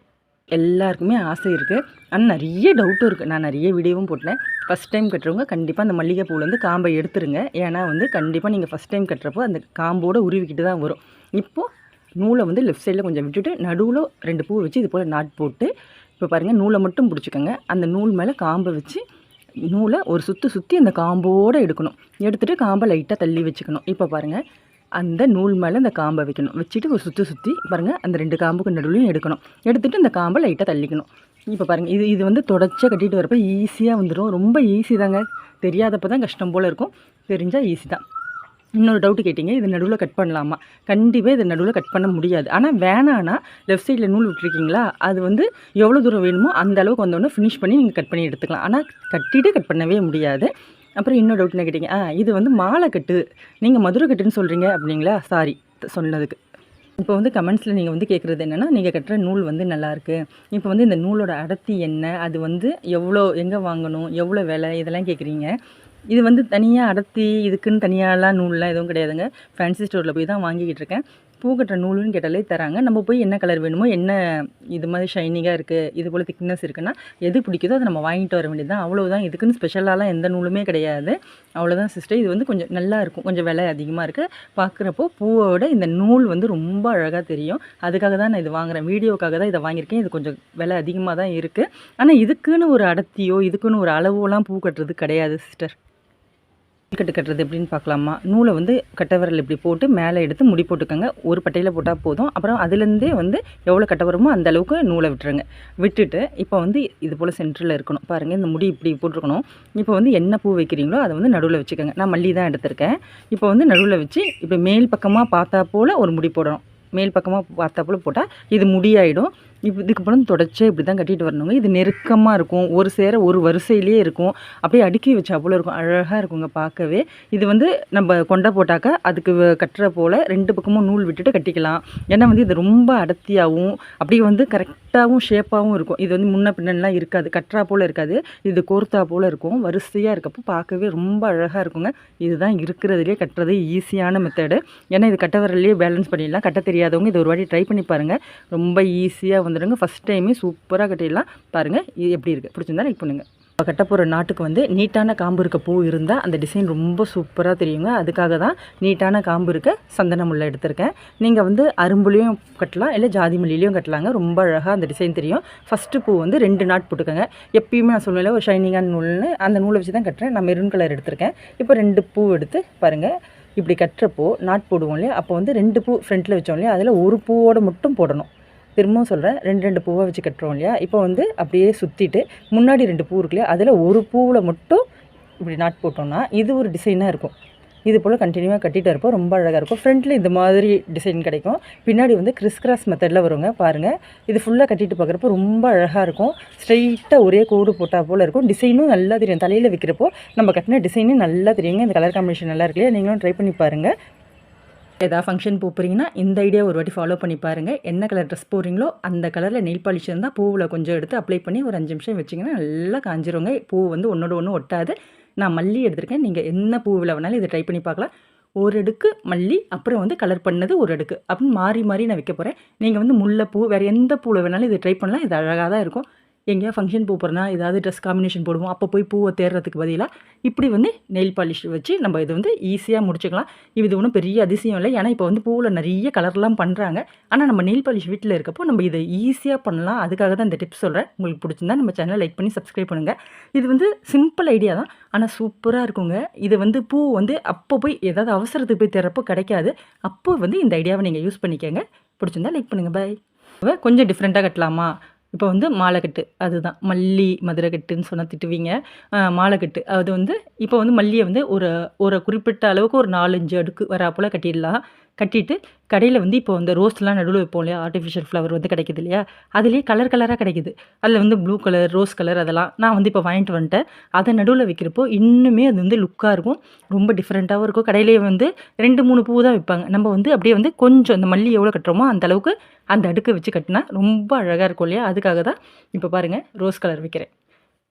எல்லாருக்குமே ஆசை இருக்குது, ஆனால் நிறைய டவுட்டும் இருக்குது. நான் நிறைய வீடியோவும் போட்டேன். ஃபஸ்ட் டைம் கட்டுறவங்க கண்டிப்பாக அந்த மல்லிகைப்பூலேருந்து காம்பை எடுத்துருங்க. ஏன்னா வந்து கண்டிப்பாக நீங்கள் ஃபஸ்ட் டைம் கட்டுறப்போ அந்த காம்போடு உருவிக்கிட்டு தான் வரும். இப்போது நூலை வந்து லெஃப்ட் சைடில் கொஞ்சம் விட்டுட்டு நடுவில் 2 பூ வச்சு இது போல் நாட் போட்டு, இப்போ பாருங்கள் நூலை மட்டும் பிடிச்சிக்கோங்க. அந்த நூல் மேலே காம்பை வச்சு நூலை ஒரு சுற்றி அந்த காம்போடு எடுக்கணும். எடுத்துகிட்டு காம்பை லைட்டாக தள்ளி வச்சுக்கணும். இப்போ பாருங்கள் அந்த நூல் மேலே அந்த காம்பை வைக்கணும். வச்சுட்டு ஒரு சுற்றி பாருங்கள் அந்த 2 காம்புக்கு நடுவுலையும் எடுக்கணும். எடுத்துகிட்டு இந்த காம்பை லைட்டாக தள்ளிக்கணும். இப்போ பாருங்கள் இது வந்து தொடர்ச்சியாக கட்டிட்டு வரப்போ ஈஸியாக வந்துடும். ரொம்ப ஈஸி தாங்க. தெரியாதப்போ தான் கஷ்டம் போல் இருக்கும், தெரிஞ்சால் ஈஸி தான். இன்னொரு டவுட்டு கேட்டிங்க, இது நடுவில் கட் பண்ணலாமா? கண்டிப்பாக இது நடுவில் கட் பண்ண முடியாது. ஆனால் வேணான்னா லெஃப்ட் சைடில் நூல் விட்டுருக்கீங்களா, அது வந்து எவ்வளோ தூரம் வேணுமோ அந்த அளவுக்கு வந்தோடனே ஃபினிஷ் பண்ணி நீங்கள் கட் பண்ணி எடுத்துக்கலாம். ஆனால் கட்டிட்டு கட் பண்ணவே முடியாது. அப்புறம் இன்னொரு டவுட் என்ன கேட்டிங்க, இது வந்து மாலை கட்டு, நீங்கள் மதுரை கட்டுன்னு சொல்கிறீங்க அப்படிங்களா? சாரி சொன்னதுக்கு. இப்போ வந்து கமெண்ட்ஸில் நீங்கள் வந்து கேட்குறது என்னென்னா, நீங்கள் கட்டுற நூல் வந்து நல்லாயிருக்கு, இப்போ வந்து இந்த நூலோட அடர்த்தி என்ன, அது வந்து எவ்வளோ, எங்கே வாங்கணும், எவ்வளோ விலை, இதெல்லாம் கேட்குறீங்க. இது வந்து தனியாக அடர்த்தி இதுக்குன்னு தனியாலாம் நூல்லாம் எதுவும் கிடையாதுங்க. ஃபேன்சி ஸ்டோரில் போய் தான் வாங்கிக்கிட்டு இருக்கேன். பூ கட்டுற நூலுன்னு கேட்டாலே தராங்க. நம்ம போய் என்ன கலர் வேணுமோ, என்ன இது மாதிரி ஷைனிங்காக இருக்குது, இது போல் திக்னஸ் இருக்குன்னா எது பிடிக்குதோ அதை நம்ம வாங்கிட்டு வர வேண்டியது தான். அவ்வளோதான். இதுக்குன்னு ஸ்பெஷலாலாம் எந்த நூலுமே கிடையாது. அவ்வளோதான் சிஸ்டர். இது வந்து கொஞ்சம் நல்லா இருக்கும், கொஞ்சம் விலை அதிகமாக இருக்குது. பார்க்குறப்போ பூவோட இந்த நூல் வந்து ரொம்ப அழகாக தெரியும். அதுக்காக தான் நான் இது வாங்குகிறேன். வீடியோக்காக தான் இதை வாங்கியிருக்கேன். இது கொஞ்சம் விலை அதிகமாக தான் இருக்குது. ஆனால் இதுக்குன்னு ஒரு அடர்த்தியோ இதுக்குன்னு ஒரு அளவோலாம் பூ கட்டுறது கிடையாது சிஸ்டர். கட்டுறது எப்படின்னு பார்க்கலாமா? நூலை வந்து கட்டவரல் இப்படி போட்டு மேலே எடுத்து முடி போட்டுக்கோங்க. ஒரு பட்டையில் போட்டால் போதும். அப்புறம் அதுலேருந்தே வந்து எவ்வளோ கட்ட வருமோ அந்த அளவுக்கு நூலை விட்டுருங்க. விட்டுட்டு இப்போ வந்து இது போல் சென்டரில் இருக்கணும். பாருங்கள் இந்த முடி இப்படி போட்டிருக்கணும். இப்போ வந்து என்ன பூ வைக்கிறீங்களோ அதை வந்து நடுவில் வச்சுக்கோங்க. நான் மல்லி தான் எடுத்திருக்கேன். இப்போ வந்து நடுவில் வச்சு இப்போ மேல் பக்கமாக பார்த்தா போல் ஒரு முடி போடணும். மேல் பக்கமாக பார்த்தா போல் போட்டால் இது முடியாயிடும். இதுக்கப்புறம் தொடர்ச்சியாக இப்படி தான் கட்டிட்டு வரணுங்க. இது நெருக்கமாக இருக்கும், ஒரு சேர ஒரு வரிசையிலே இருக்கும், அப்படியே அடுக்கி வச்சா போல் இருக்கும், அழகாக இருக்குங்க பார்க்கவே. இது வந்து நம்ம கொண்டை போட்டாக்கா அதுக்கு கட்டுற போல் 2 பக்கமும் நூல் விட்டுட்டு கட்டிக்கலாம். ஏன்னா வந்து இது ரொம்ப அடர்த்தியாகவும் அப்படியே வந்து கரெக்டாகவும் ஷேப்பாகவும் இருக்கும். இது வந்து முன்ன பின்னலாம் இருக்காது, கட்டுறா போல் இருக்காது, இது கோர்த்தா போல் இருக்கும், வரிசையாக இருக்கப்போ பார்க்கவே ரொம்ப அழகாக இருக்குங்க. இதுதான் இருக்கிறதுலே கட்டுறது ஈஸியான மெத்தடு. ஏன்னா இது கட்டவரலையே பேலன்ஸ் பண்ணிடலாம். கட்ட தெரியாதவங்க இது ஒரு வாட்டி ட்ரை பண்ணி பாருங்கள், ரொம்ப ஈஸியாக வந்துடுங்க. ஃபஸ்ட் டைமே சூப்பராக கட்டிடலாம். பாருங்கள் இது எப்படி இருக்குது, பிடிச்சிருந்தா லைக் பண்ணுங்கள். கட்ட போகிற நாட்டுக்கு வந்து நீட்டான காம்பு இருக்க பூ இருந்தால் அந்த டிசைன் ரொம்ப சூப்பராக தெரியுங்க. அதுக்காக தான் நீட்டான காம்பு இருக்க சந்தன முல்லை எடுத்திருக்கேன். நீங்கள் வந்து அரும்புலையும் கட்டலாம், இல்லை ஜாதி மல்லிலையும் கட்டலாங்க. ரொம்ப அழகாக அந்த டிசைன் தெரியும். ஃபஸ்ட்டு பூ வந்து 2 நாட் போட்டுக்கோங்க. எப்பயுமே நான் சொல்லுவேன் ஒரு ஷைனிங்கான நூல்னு, அந்த நூலை வச்சு தான் கட்டுறேன். நான் மெரூன் கலர் எடுத்திருக்கேன். இப்போ 2 பூ எடுத்து பாருங்கள், இப்படி கட்டுறப்போ நாட் போடுவோம் இல்லையா, அப்போ வந்து 2 பூ ஃப்ரண்ட்டில் வச்சோம் இல்லையா, அதில் ஒரு பூவோடு மட்டும் போடணும். திரும்பவும் சொல்கிறேன், 2 பூவை வச்சு கட்டுறோம் இல்லையா, இப்போ வந்து அப்படியே சுற்றிட்டு முன்னாடி 2 பூ இருக்கு இல்லையா, அதில் ஒரு பூவில் மட்டும் இப்படி நாட் போட்டோம்னா இது ஒரு டிசைனாக இருக்கும். இது போல் கண்டினியூவாக கட்டிகிட்டு இருப்போம், ரொம்ப அழகாக இருக்கும். ஃப்ரண்ட்டில் இந்த மாதிரி டிசைன் கிடைக்கும், பின்னாடி வந்து கிறிஸ் மெத்தடில் வருங்க. பாருங்கள் இது ஃபுல்லாக கட்டிட்டு பார்க்குறப்போ ரொம்ப அழகாக இருக்கும். ஸ்ட்ரைட்டாக ஒரே கோடு போட்டால் போல் இருக்கும். டிசைனும் நல்லா தெரியும். தலையில் வைக்கிறப்போ நம்ம கட்டின டிசைனும் நல்லா தெரியுங்க. இந்த கலர் காம்பினேஷன் நல்லா இருக்கு இல்லையா, நீங்களும் ட்ரை பண்ணி பாருங்கள். ஏதாவது ஃபங்க்ஷன் பூ போகிறீங்கன்னா இந்த ஐடியா ஒரு வாட்டி ஃபாலோ பண்ணி பாருங்கள். என்ன கலர் ட்ரெஸ் போடுறீங்களோ அந்த கலரில் நெயில் பாலிஷ் இருந்தால் பூவில் கொஞ்சம் எடுத்து அப்ளை பண்ணி ஒரு 5 நிமிஷம் வச்சிங்கன்னா நல்லா காஞ்சிருங்க. பூ வந்து ஒன்றோட ஒன்று ஒட்டாது. நான் மல்லி எடுத்திருக்கேன், நீங்கள் என்ன பூவில் வேணாலும் இதை ட்ரை பண்ணி பார்க்கலாம். ஒரு அடுக்கு மல்லி, அப்புறம் வந்து கலர் பண்ணது ஒரு அடுக்கு அப்படின்னு மாறி மாறி நான் வைக்க போகிறேன். நீங்கள் வந்து முல்லைப்பூ வேறு எந்த பூவில் வேணாலும் இதை ட்ரை பண்ணலாம். இது அழகாக தான் இருக்கும். எங்கேயா ஃபங்க்ஷன் பூ போகிறனா ஏதாவது ட்ரெஸ் காம்பினேஷன் போடுவோம், அப்போ போய் பூவை தேடுறதுக்கு பதிலாக இப்படி வந்து நெயில் பாலிஷ் வச்சு நம்ம இது வந்து ஈஸியாக முடிச்சுக்கலாம். இது ஒன்றும் பெரிய அதிசயம் இல்லை. ஏன்னா இப்போ வந்து பூவில் நிறைய கலர்லாம் பண்ணுறாங்க. ஆனால் நம்ம நெயில் பாலிஷ் வீட்டில் இருக்கப்போ நம்ம இதை ஈஸியாக பண்ணலாம். அதுக்காக தான் இந்த டிப்ஸ் சொல்கிறேன். உங்களுக்கு பிடிச்சிருந்தா நம்ம சேனலை லைக் பண்ணி சப்ஸ்கிரைப் பண்ணுங்கள். இது வந்து சிம்பிள் ஐடியா தான், ஆனால் சூப்பராக இருக்குங்க. இது வந்து பூ வந்து அப்போ போய் ஏதாவது அவசரத்துக்கு போய் தேடுறப்போ கிடைக்காது. அப்போ வந்து இந்த ஐடியாவை நீங்கள் யூஸ் பண்ணிக்கோங்க. பிடிச்சிருந்தா லைக் பண்ணுங்கள். பாய். கொஞ்சம் டிஃப்ரெண்ட்டாக கட்டலாமா? இப்போ வந்து மாலைக்கட்டு, அதுதான் மல்லி மதுரை கட்டுன்னு சொன்னால் திட்டுவீங்க. மாலைக்கட்டு அது வந்து இப்போ வந்து மல்லியை வந்து ஒரு குறிப்பிட்ட அளவுக்கு ஒரு 4-5 அடுக்கு வராப்போல் கட்டிடலாம். கட்டிட்டு கடையில் வந்து இப்போ வந்து ரோஸ்லாம் நடுவில் வைப்போம் இல்லையா, ஆர்டிஃபிஷியல் ஃப்ளவர் வந்து கிடைக்குது இல்லையா, அதுலேயே கலர் கலராக கிடைக்குது. அதில் வந்து ப்ளூ கலர், ரோஸ் கலர் அதெல்லாம் நான் வந்து இப்போ வாங்கிட்டு வந்துட்டேன். அதை நடுவில் வைக்கிறப்போ இன்னுமே அது வந்து லுக்காக இருக்கும், ரொம்ப டிஃப்ரெண்ட்டாகவும் இருக்கும். கடையிலேயே வந்து 2-3 பூ தான் வைப்பாங்க. நம்ம வந்து அப்படியே வந்து கொஞ்சம் அந்த மல்லி எவ்வளோ கட்டுறோமோ அந்த அளவுக்கு அந்த அடுக்கை வச்சு கட்டினா ரொம்ப அழகாக இருக்கும் இல்லையா, அதுக்காக தான் இப்போ பாருங்கள் ரோஸ் கலர் வைக்கிறேன்.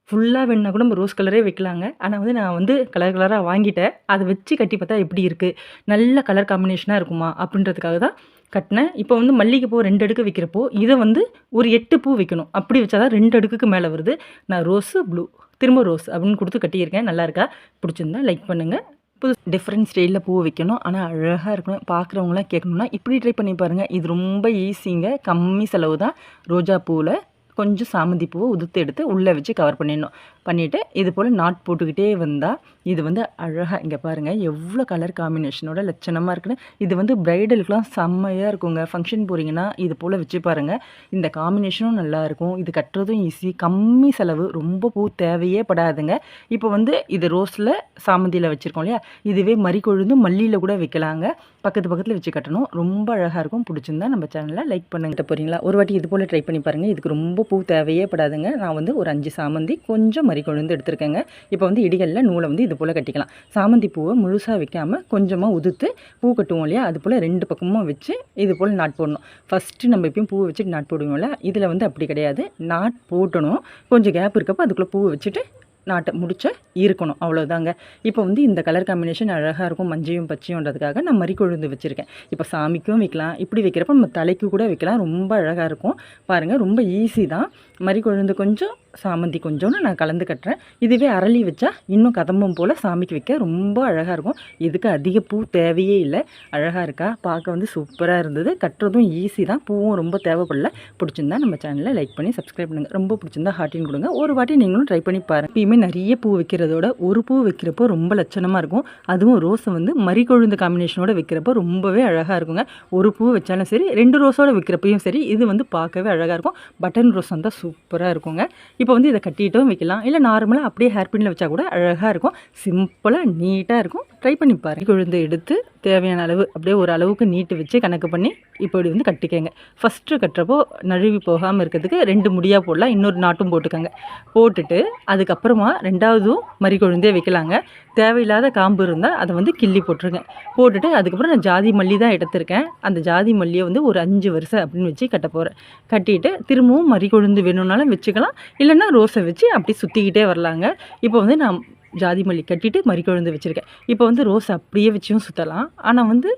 ஃபுல்லாக வேணுனா கூட நம்ம ரோஸ் கலரே வைக்கலாங்க. ஆனா வந்து நான் வந்து கலர் கலராக வாங்கிட்டேன். அத வச்சு கட்டி பார்த்தா எப்படி இருக்குது, நல்ல கலர் காம்பினேஷனா இருக்குமா அப்படின்றதுக்காக தான் கட்டினேன். இப்போ வந்து மல்லிகைப்பூ 2 அடுக்கு வைக்கிறப்போ, இத வந்து ஒரு 8 பூ வைக்கணும். அப்படி வச்சா தான் 2 அடுக்குக்கு மேல வருது. நான் ரோஸு, ப்ளூ திரும்ப ரோஸ் அப்படின்னு குடுத்து கட்டியிருக்கேன். நல்லாயிருக்கா? பிடிச்சிருந்தா லைக் பண்ணுங்க. புது டிஃப்ரெண்ட் ஸ்டைல்ல பூ வைக்கணும். ஆனா அழகா இருக்கணும். பார்க்குறவங்கலாம் கேட்கணும்னா, இப்படி ட்ரை பண்ணி பாருங்க. இது ரொம்ப ஈஸிங்க. கம்மி செலவு தான். ரோஜா பூவுல கொஞ்சம் சாமந்தி பூவை உதுத்து எடுத்து உள்ளே வச்சு கவர் பண்ணிடணும். பண்ணிவிட்டு இது போல் நாட் போட்டுக்கிட்டே வந்தால் இது வந்து அழகாக இங்கே பாருங்கள் எவ்வளோ கலர் காம்பினேஷனோட லட்சணமாக இருக்குன்னு. இது வந்து ப்ரைடலுக்குலாம் செம்மையாக இருக்குங்க. ஃபங்க்ஷன் போகிறீங்கன்னா இது போல் வச்சு பாருங்கள். இந்த காம்பினேஷனும் நல்லாயிருக்கும். இது கட்டுறதும் ஈஸி, கம்மி செலவு, ரொம்ப பூ தேவையே படாதுங்க. இப்போ வந்து இது ரோஸில் சாமந்தியில் வச்சுருக்கோம் இல்லையா, இதுவே மறிக்கொழுந்து மல்லியில் கூட வைக்கலாங்க. பக்கத்தில் வச்சு கட்டணும். ரொம்ப அழகாக இருக்கும். பிடிச்சிருந்தா நம்ம சேனலை லைக் பண்ணுங்கிட்ட போகிறீங்களா, ஒரு வாட்டி இது போல் ட்ரை பண்ணி பாருங்கள். இதுக்கு ரொம்ப பூ தேவையே படாதுங்க. நான் வந்து ஒரு 5 சாமந்தி கொஞ்சம் மறிக்கொழுந்து எடுத்துருக்கேங்க. இப்போ வந்து இடிகளில் நூலை வந்து இது போல் கட்டிக்கலாம். சாமந்தி பூவை முழுசாக வைக்காமல் கொஞ்சமாக உதுத்து பூ கட்டுவோம் இல்லையா, அது போல் 2 பக்கமும் வச்சு இது போல் நாட் போடணும். ஃபஸ்ட்டு நம்ம எப்பயும் பூ வச்சுட்டு நாட் போடுவோம்ல, இதில் வந்து அப்படி கிடையாது. நாட் போட்டணும், கொஞ்சம் கேப் இருக்கப்போ அதுக்குள்ளே பூவை வச்சுட்டு நாட்டை முடிச்ச இருக்கணும். அவ்வளோதாங்க. இப்போ வந்து இந்த கலர் காம்பினேஷன் அழகாக இருக்கும். மஞ்சையும் பச்சையுன்றதுக்காக நான் மறிக்கொழுந்து வச்சுருக்கேன். இப்போ சாமிக்கும் வைக்கலாம், இப்படி வைக்கிறப்ப நம்ம தலைக்கு கூட வைக்கலாம். ரொம்ப அழகாக இருக்கும். பாருங்கள், ரொம்ப ஈஸி தான். மறிக்கொழுந்து கொஞ்சம் சாமந்தி கொஞ்சோன்னு நான் கலந்து கட்டுறேன். இதுவே அரளி வச்சா இன்னும் கதம்பம் போல் சாமிக்கு வைக்க ரொம்ப அழகாக இருக்கும். இதுக்கு அதிக பூ தேவையே இல்லை. அழகாக இருக்கா? பார்க்க வந்து சூப்பராக இருந்தது. கட்டுறதும் ஈஸி தான். பூவும் ரொம்ப தேவைப்படல. பிடிச்சிருந்தா நம்ம சேனலை லைக் பண்ணி சப்ஸ்கிரைப் பண்ணுங்கள். ரொம்ப பிடிச்சிருந்தா ஹார்ட்டின் கொடுங்க. ஒரு வாட்டி நீங்களும் ட்ரை பண்ணி பாருங்கள். எப்பயுமே நிறைய பூ வைக்கிறதோட ஒரு பூ வைக்கிறப்போ ரொம்ப லட்சணமாக இருக்கும். அதுவும் ரோஸை வந்து மறிக்கொழுந்து காம்பினேஷனோட வைக்கிறப்போ ரொம்பவே அழகாக இருக்குங்க. ஒரு பூ வச்சாலும் சரி, 2 ரோஸோட வைக்கிறப்பையும் சரி, இது வந்து பார்க்கவே அழகாக இருக்கும். பட்டன் ரோஸ் வந்தால் சூப்பராக இருக்குங்க. இப்போ வந்து இதை கட்டிட்டும் வைக்கலாம், இல்லை நார்மலாக அப்படியே ஹேர் பின்னில் வச்சா கூட அழகாக இருக்கும். சிம்பிளாக நீட்டாக இருக்கும். ட்ரை பண்ணி பாருங்கள். கொழுந்து எடுத்து தேவையான அளவு அப்படியே ஒரு அளவுக்கு நீட்டு வச்சு கணக்கு பண்ணி இப்படி வந்து கட்டிக்கங்க. ஃபஸ்ட்டு கட்டுறப்போ நழுவி போகாமல் இருக்கிறதுக்கு 2 முடியாக போடலாம், இன்னொரு நாட்டும் போட்டுக்கோங்க. போட்டுட்டு அதுக்கப்புறமா 2வதும் மறிக்கொழுந்தே வைக்கலாங்க. தேவையில்லாத காம்பு இருந்தால் அதை வந்து கிள்ளி போட்டுருங்க. போட்டுட்டு அதுக்கப்புறம் நான் ஜாதி மல்லி தான் எடுத்திருக்கேன். அந்த ஜாதி மல்லியை வந்து ஒரு 5 வரிசை அப்படின்னு வச்சு கட்ட போகிறேன். கட்டிட்டு திரும்பவும் மறிக்கொழுந்து வேணும்னாலும் வச்சுக்கலாம், இல்லைன்னா ரோஸை வச்சு அப்படி சுற்றிக்கிட்டே வரலாங்க. இப்போ வந்து நான் ஜாதி மல்லி கட்டிட்டு மறிக்கொழுந்து வச்சுருக்கேன். இப்போ வந்து ரோஸ் அப்படியே வச்சும் சுற்றலாம். ஆனால் வந்து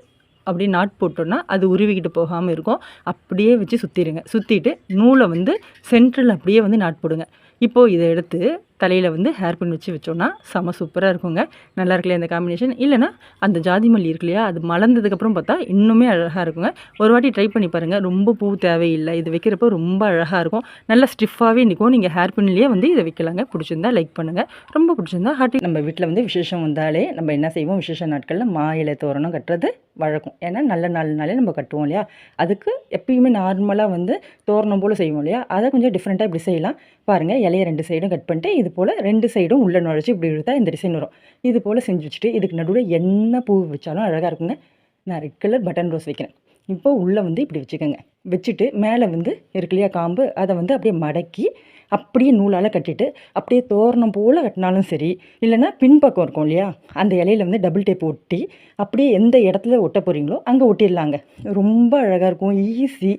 அப்படியே நாட் போட்டோன்னா அது உருவிக்கிட்டு போகாமல் இருக்கும். அப்படியே வச்சு சுற்றிடுங்க. சுற்றிட்டு நூலை வந்து சென்ட்ரல் அப்படியே வந்து நாட் போடுங்க. இப்போது இதை எடுத்து தலையில் வந்து ஹேர் பின் வச்சு வச்சோன்னா செம சூப்பராக இருக்குங்க. நல்லா இருக்குல்லையா இந்த காம்பினேஷன்? இல்லைனா அந்த ஜாதி மல்லி இருக்கு இல்லையா, அது மலர்ந்ததுக்கப்புறம் பார்த்தா இன்னுமே அழகாக இருக்குங்க. ஒரு வாட்டி ட்ரை பண்ணி பாருங்கள். ரொம்ப பூ தேவையில்லை. இது வைக்கிறப்போ ரொம்ப அழகாக இருக்கும். நல்லா ஸ்டிஃபாகவே நிற்கும். நீங்கள் ஹேர் பின்லேயே வந்து இதை வைக்கலாங்க. பிடிச்சிருந்தா லைக் பண்ணுங்கள். ரொம்ப பிடிச்சிருந்தா ஹார்ட்டி. நம்ம வீட்டில் வந்து விசேஷம் வந்தாலே நம்ம என்ன செய்வோம், விசேஷ நாட்களில் மா இலை தோரணம் கட்டுறது வழக்கம். ஏன்னா நல்ல நாள்னாலே நம்ம கட்டுவோம் இல்லையா. அதுக்கு எப்பயுமே நார்மலாக வந்து தோரணம் போல் செய்வோம் இல்லையா, அதை கொஞ்சம் டிஃப்ரெண்ட்டாக இப்படி செய்யலாம். பாருங்கள், இலையை 2 சைடும் கட் பண்ணிட்டு இது போல் 2 சைடும் உள்ளே நுழைச்சி இப்படி இழுத்தா இந்த டிசைன் வரும். இது போல் செஞ்சு வச்சுட்டு இதுக்கு நடுவில் என்ன பூ வச்சாலும் அழகாக இருக்குங்க. நான் ரெட் கலர் பட்டன் ரோஸ் வைக்கிறேன். இப்போது உள்ளே வந்து இப்படி வச்சுக்கோங்க. வச்சுட்டு மேலே வந்து இருக்கு இல்லையா காம்பு, அதை வந்து அப்படியே மடக்கி அப்படியே நூலால் கட்டிட்டு அப்படியே தோரணம் போல் கட்டினாலும் சரி, இல்லைன்னா பின்பக்கம் இருக்கும் இல்லையா, அந்த இலையில வந்து டபுள் டேப் ஒட்டி அப்படியே எந்த இடத்துல ஒட்ட போகிறீங்களோ அங்கே ஒட்டிடலாங்க. ரொம்ப அழகாக இருக்கும். ஈஸி.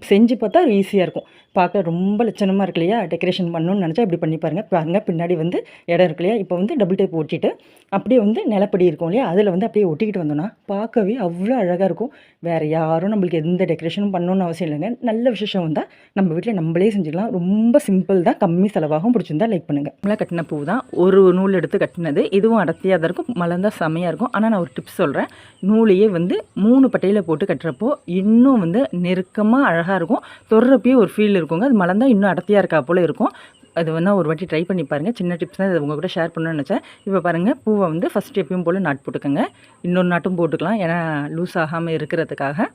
செஞ்சு பார்த்தா ஈஸியாக இருக்கும். பார்க்க ரொம்ப லட்சணமாக இருக்கு இல்லையா. டெக்கரேஷன் பண்ணணும்னு நினச்சா இப்படி பண்ணி பாருங்கள். பின்னாடி வந்து இடம் இருக்கு இல்லையா, இப்போ வந்து டபுள் டேப் ஒட்டிட்டு அப்படியே வந்து நிலப்படி இருக்கும் இல்லையா, அதில் வந்து அப்படியே ஒட்டிக்கிட்டு வந்தோன்னா பார்க்கவே அவ்வளோ அழகாக இருக்கும். வேறு யாரும் நம்மளுக்கு எந்த டெக்கரேஷனும் பண்ணணும்னு அவசியம் இல்லைங்க. நல்ல விசேஷம் வந்தால் நம்ம வீட்டில் நம்மளே செஞ்சுக்கலாம். ரொம்ப சிம்பிள் தான், கம்மி செலவாகும். பிடிச்சிருந்தா லைக் பண்ணுங்கள். நம்மளா கட்டின பூ தான், ஒரு நூல் எடுத்து கட்டினது. இதுவும் அடர்த்தியாக தான் இருக்கும், மலர்ந்தால் செமையாக இருக்கும். ஆனால் நான் ஒரு டிப்ஸ் சொல்கிறேன். நூலையே வந்து 3 பட்டையில் போட்டு கட்டுறப்போ இன்னும் வந்து நெருக்கமாக அழகாக இருக்கும். தொடுறப்பயே ஒரு ஃபீல் இருக்குங்க. அது மலர்ந்தால் இன்னும் அடர்த்தியாக இருக்கா போல் இருக்கும். அது வேணால் ஒரு வாட்டி ட்ரை பண்ணி பாருங்கள். சின்ன டிப்ஸ் தான், இதை உங்கள் கூட ஷேர் பண்ணணும்னு நினச்சேன். இப்போ பாருங்கள், பூவை வந்து ஃபஸ்ட்டு எப்பயும் போல் நாட் போட்டுக்கோங்க. இன்னொரு நாட்டும் போட்டுக்கலாம், ஏன்னா லூஸ் ஆகாமல் இருக்கிறதுக்காக.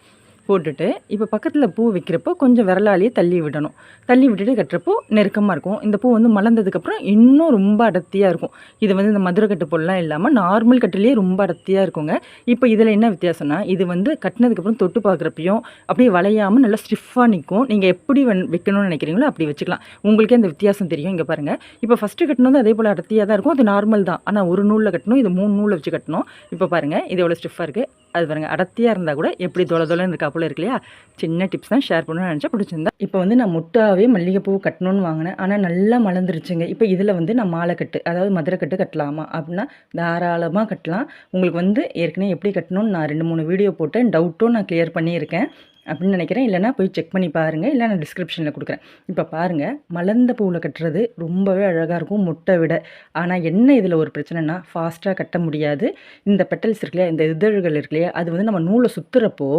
போட்டுட்டு இப்போ பக்கத்தில் பூ வைக்கிறப்போ கொஞ்சம் விரலாலேயே தள்ளி விடணும். தள்ளி விட்டுட்டு கட்டுறப்போ நெருக்கமாக இருக்கும். இந்த பூ வந்து மலர்ந்ததுக்கப்புறம் இன்னும் ரொம்ப அடர்த்தியாக இருக்கும். இது வந்து இந்த மதுரை கட்டு போடலாம் இல்லாமல் நார்மல் கட்டுலேயே ரொம்ப அடர்த்தியாக இருக்குங்க. இப்போ இதில் என்ன வித்தியாசம்னா, இது வந்து கட்டினதுக்கப்புறம் தொட்டு பார்க்குறப்பையும் அப்படியே வளையாமல் நல்லா ஸ்டிஃபாக நிற்கும். நீங்கள் எப்படி வைக்கணும்னு நினைக்கிறீங்களோ அப்படி வச்சுக்கலாம். உங்களுக்கே அந்த வித்தியாசம் தெரியும். இங்கே பாருங்கள், இப்போ ஃபஸ்ட்டு கட்டினது அதே போல் அடர்த்தியாக தான் இருக்கும். அது நார்மல் தான். ஆனால் ஒரு நூலில் கட்டணும், இது 3 நூலில் வச்சு கட்டணும். இப்போ பாருங்கள், இது எவ்வளோ ஸ்டிஃபாக இருக்குது. அது பாருங்கள் அடர்த்தியாக இருந்தால் கூட எப்படி தொலைன்னு இருக்கா போல இருக்கு இல்லையா. சின்ன டிப்ஸ் தான் ஷேர் பண்ணணும்னு நினச்சா பிடிச்சிருந்தா. இப்போ வந்து நான் முட்டாவே மல்லிகைப்பூ கட்டணும்னு வாங்கினேன். ஆனால் நல்லா மலர்ந்துருச்சுங்க. இப்போ இதில் வந்து நான் மாலை கட்டு அதாவது மதுரை கட்டு கட்டலாமா அப்படின்னா தாராளமாக கட்டலாம். உங்களுக்கு வந்து ஏற்கனவே எப்படி கட்டணும்னு நான் 2-3 வீடியோ போட்டேன். டவுட்டும் நான் கிளியர் பண்ணியிருக்கேன் அப்படின்னு நினைக்கிறேன். இல்லைனா போய் செக் பண்ணி பாருங்கள், இல்லை நான் டிஸ்கிரிப்ஷனில் கொடுக்குறேன். இப்போ பாருங்கள், மலர்ந்த பூவில் கட்டுறது ரொம்பவே அழகாக இருக்கும் முட்டை விட. ஆனால் என்ன இதில் ஒரு பிரச்சனைனா ஃபாஸ்ட்டாக கட்ட முடியாது. இந்த பெட்டல்ஸ் இருக்கு இல்லையா, இந்த இதழ்கள் இருக்கு இல்லையா, அது வந்து நம்ம நூலை சுற்றுறப்போ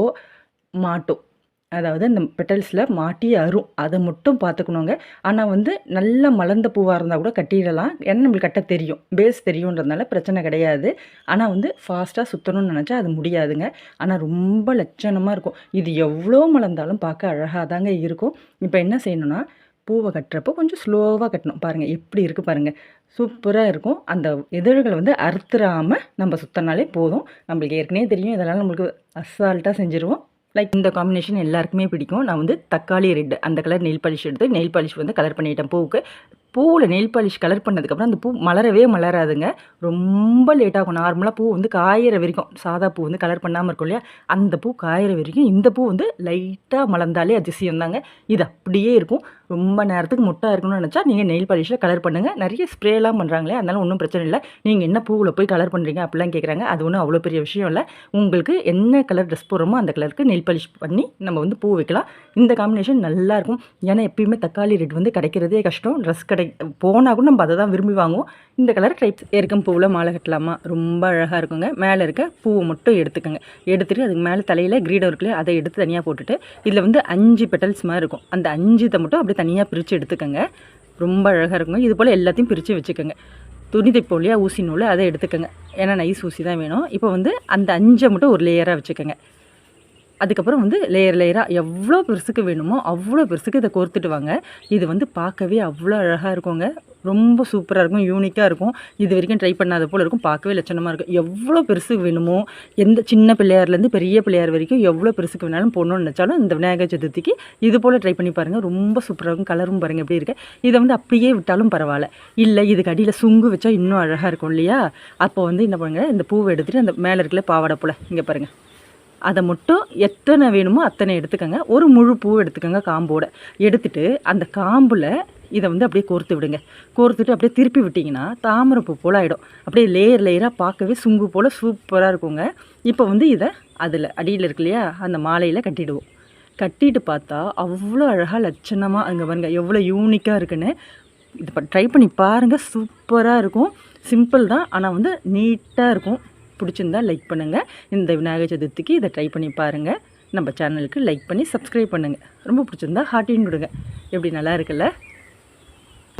மாட்டும். அதாவது அந்த பெட்டல்ஸில் மாட்டி அரும். அதை மட்டும் பார்த்துக்கணுங்க. ஆனால் வந்து நல்லா மலர்ந்த பூவாக இருந்தால் கூட கட்டிடலாம். ஏன்னா நம்மளுக்கு கட்ட தெரியும், பேஸ் தெரியுன்றதுனால பிரச்சனை கிடையாது. ஆனால் வந்து ஃபாஸ்ட்டாக சுற்றணும்னு நினச்சா அது முடியாதுங்க. ஆனால் ரொம்ப லட்சணமாக இருக்கும். இது எவ்வளோ மலர்ந்தாலும் பார்க்க அழகாக தாங்க இருக்கும். இப்போ என்ன செய்யணும்னா பூவை கட்டுறப்போ கொஞ்சம் ஸ்லோவாக கட்டணும். பாருங்கள் எப்படி இருக்குது பாருங்கள், சூப்பராக இருக்கும். அந்த இதழ்களை வந்து அறுத்துறாமல் நம்ம சுற்றினாலே போதும். நம்மளுக்கு ஏற்கனவே தெரியும், இதெல்லாம் நம்மளுக்கு அசால்ட்டாக செஞ்சுருவோம். லைக் இந்த காம்பினேஷன் எல்லாருக்குமே பிடிக்கும். நான் வந்து தக்காளி ரெட் அந்த கலர் நெயில் பாலிஷ் எடுத்து நெயில் பாலிஷ் வந்து கலர் பண்ணிட்டேன் பூவுக்கு. பூவில் நெயில் பாலிஷ் கலர் பண்ணதுக்கப்புறம் அந்த பூ மலரவே மலராதுங்க. ரொம்ப லேட்டாகும். நார்மலாக பூ வந்து காயிற வரைக்கும், சாதா பூ வந்து கலர் பண்ணாமல் இருக்கும் இல்லையா, அந்த பூ காயிற வரைக்கும் இந்த பூ வந்து லைட்டாக மலர்ந்தாலே அதிசயம் தாங்க. இது அப்படியே இருக்கும். ரொம்ப நேரத்துக்கு முட்டாக இருக்கணும்னு நினச்சா நீங்கள் நெயில் பாலிஷில் கலர் பண்ணுங்கள். நிறைய ஸ்ப்ரேலாம் பண்ணுறாங்களே, அதனால ஒன்றும் பிரச்சனை இல்லை. நீங்கள் என்ன பூவில் போய் கலர் பண்ணுறீங்க அப்படிலாம் கேட்குறாங்க. அது ஒன்றும் அவ்வளோ பெரிய விஷயம் இல்லை. உங்களுக்கு என்ன கலர் ட்ரெஸ் போடுறோமோ அந்த கலருக்கு நெயில் பாலிஷ் பண்ணி நம்ம வந்து பூ வைக்கலாம். இந்த காம்பினேஷன் நல்லாயிருக்கும். ஏன்னா எப்பயுமே தக்காளி ரெட் வந்து கிடைக்கிறதே கஷ்டம். ட்ரெஸ் போனால் கூட நம்ம அதை தான் விரும்பி வாங்குவோம். இந்த கலர் டைப் ஏற்கம் பூவில் மாலை கட்டலாமா, ரொம்ப அழகாக இருக்குங்க. மேலே இருக்க பூவை மட்டும் எடுத்துக்கோங்க. எடுத்துகிட்டு அதுக்கு மேலே தலையில் கிரீடம் இருக்குல்லையே, அதை எடுத்து தனியாக போட்டுட்டு இதில் வந்து 5 பெட்டல்ஸ் மாதிரி இருக்கும். அந்த 5 மட்டும் அப்படியே தனியாக பிரித்து எடுத்துக்கோங்க. ரொம்ப அழகாக இருக்குங்க. இது போல் எல்லாத்தையும் பிரித்து வச்சுக்கோங்க. துணி தைப்போம் இல்லையா, ஊசி நூல், அதை எடுத்துக்கோங்க. ஏன்னா நைஸ் ஊசி தான் வேணும். இப்போ வந்து அந்த 5 மட்டும் ஒரு லேயராக வச்சுக்கோங்க. அதுக்கப்புறம் வந்து லேயராக எவ்வளோ பெருசுக்கு வேணுமோ அவ்வளோ பெருசுக்கு இதை கோர்த்துட்டு வாங்க. இது வந்து பார்க்கவே அவ்வளோ அழகாக இருக்குங்க. ரொம்ப சூப்பராக இருக்கும், யூனிக்காக இருக்கும். இது வரைக்கும் ட்ரை பண்ணாத போல் இருக்கும். பார்க்கவே லட்சணமாக இருக்கும். எவ்வளோ பெருசுக்கு வேணுமோ, எந்த சின்ன பிள்ளையார்லேருந்து பெரிய பிள்ளையார் வரைக்கும் எவ்வளோ பெருசுக்கு வேணாலும் போடணும்னு நினச்சாலும் இந்த விநாயகர் சதுர்த்திக்கு இது போல் ட்ரை பண்ணி பாருங்கள். ரொம்ப சூப்பராக இருக்கும். கலரும் பாருங்கள் எப்படி இருக்குது. இதை வந்து அப்படியே விட்டாலும் பரவாயில்ல. இல்லை இதுக்கு அடியில் சுங்கு வச்சா இன்னும் அழகாக இருக்கும் இல்லையா. அப்போ வந்து என்ன பண்ணுங்கள், இந்த பூவை எடுத்துகிட்டு அந்த மேலே இருக்கல பாவாடை போல் இங்கே பாருங்கள், அதை மட்டும் எத்தனை வேணுமோ அத்தனை எடுத்துக்கோங்க. ஒரு முழு பூ எடுத்துக்கோங்க காம்போடு. எடுத்துகிட்டு அந்த காம்பில் இதை வந்து அப்படியே கோர்த்து விடுங்க. கோர்த்துட்டு அப்படியே திருப்பி விட்டிங்கன்னா தாமரைப்பூ போல் ஆகிடும். அப்படியே லேயராக பார்க்கவே சுங்கு போல் சூப்பராக இருக்குங்க. இப்போ வந்து இதை அதில் அடியில் இருக்கு இல்லையா, அந்த மாலையில் கட்டிடுவோம். கட்டிட்டு பார்த்தா அவ்வளோ அழகாக லட்சணமாக அங்கே பாருங்க எவ்வளோ யூனிக்காக இருக்குன்னு. இது ட்ரை பண்ணி பாருங்கள், சூப்பராக இருக்கும். சிம்பிள் தான், ஆனால் வந்து நீட்டாக இருக்கும். பிடிச்சிருந்தா லைக் பண்ணுங்கள். இந்த விநாயகர் சதுர்த்திக்கு இதை ட்ரை பண்ணி பாருங்கள். நம்ம சேனலுக்கு லைக் பண்ணி சப்ஸ்கிரைப் பண்ணுங்கள். ரொம்ப பிடிச்சிருந்தா ஹார்ட்டின் கொடுங்க. எப்படி நல்லா இருக்குல்ல.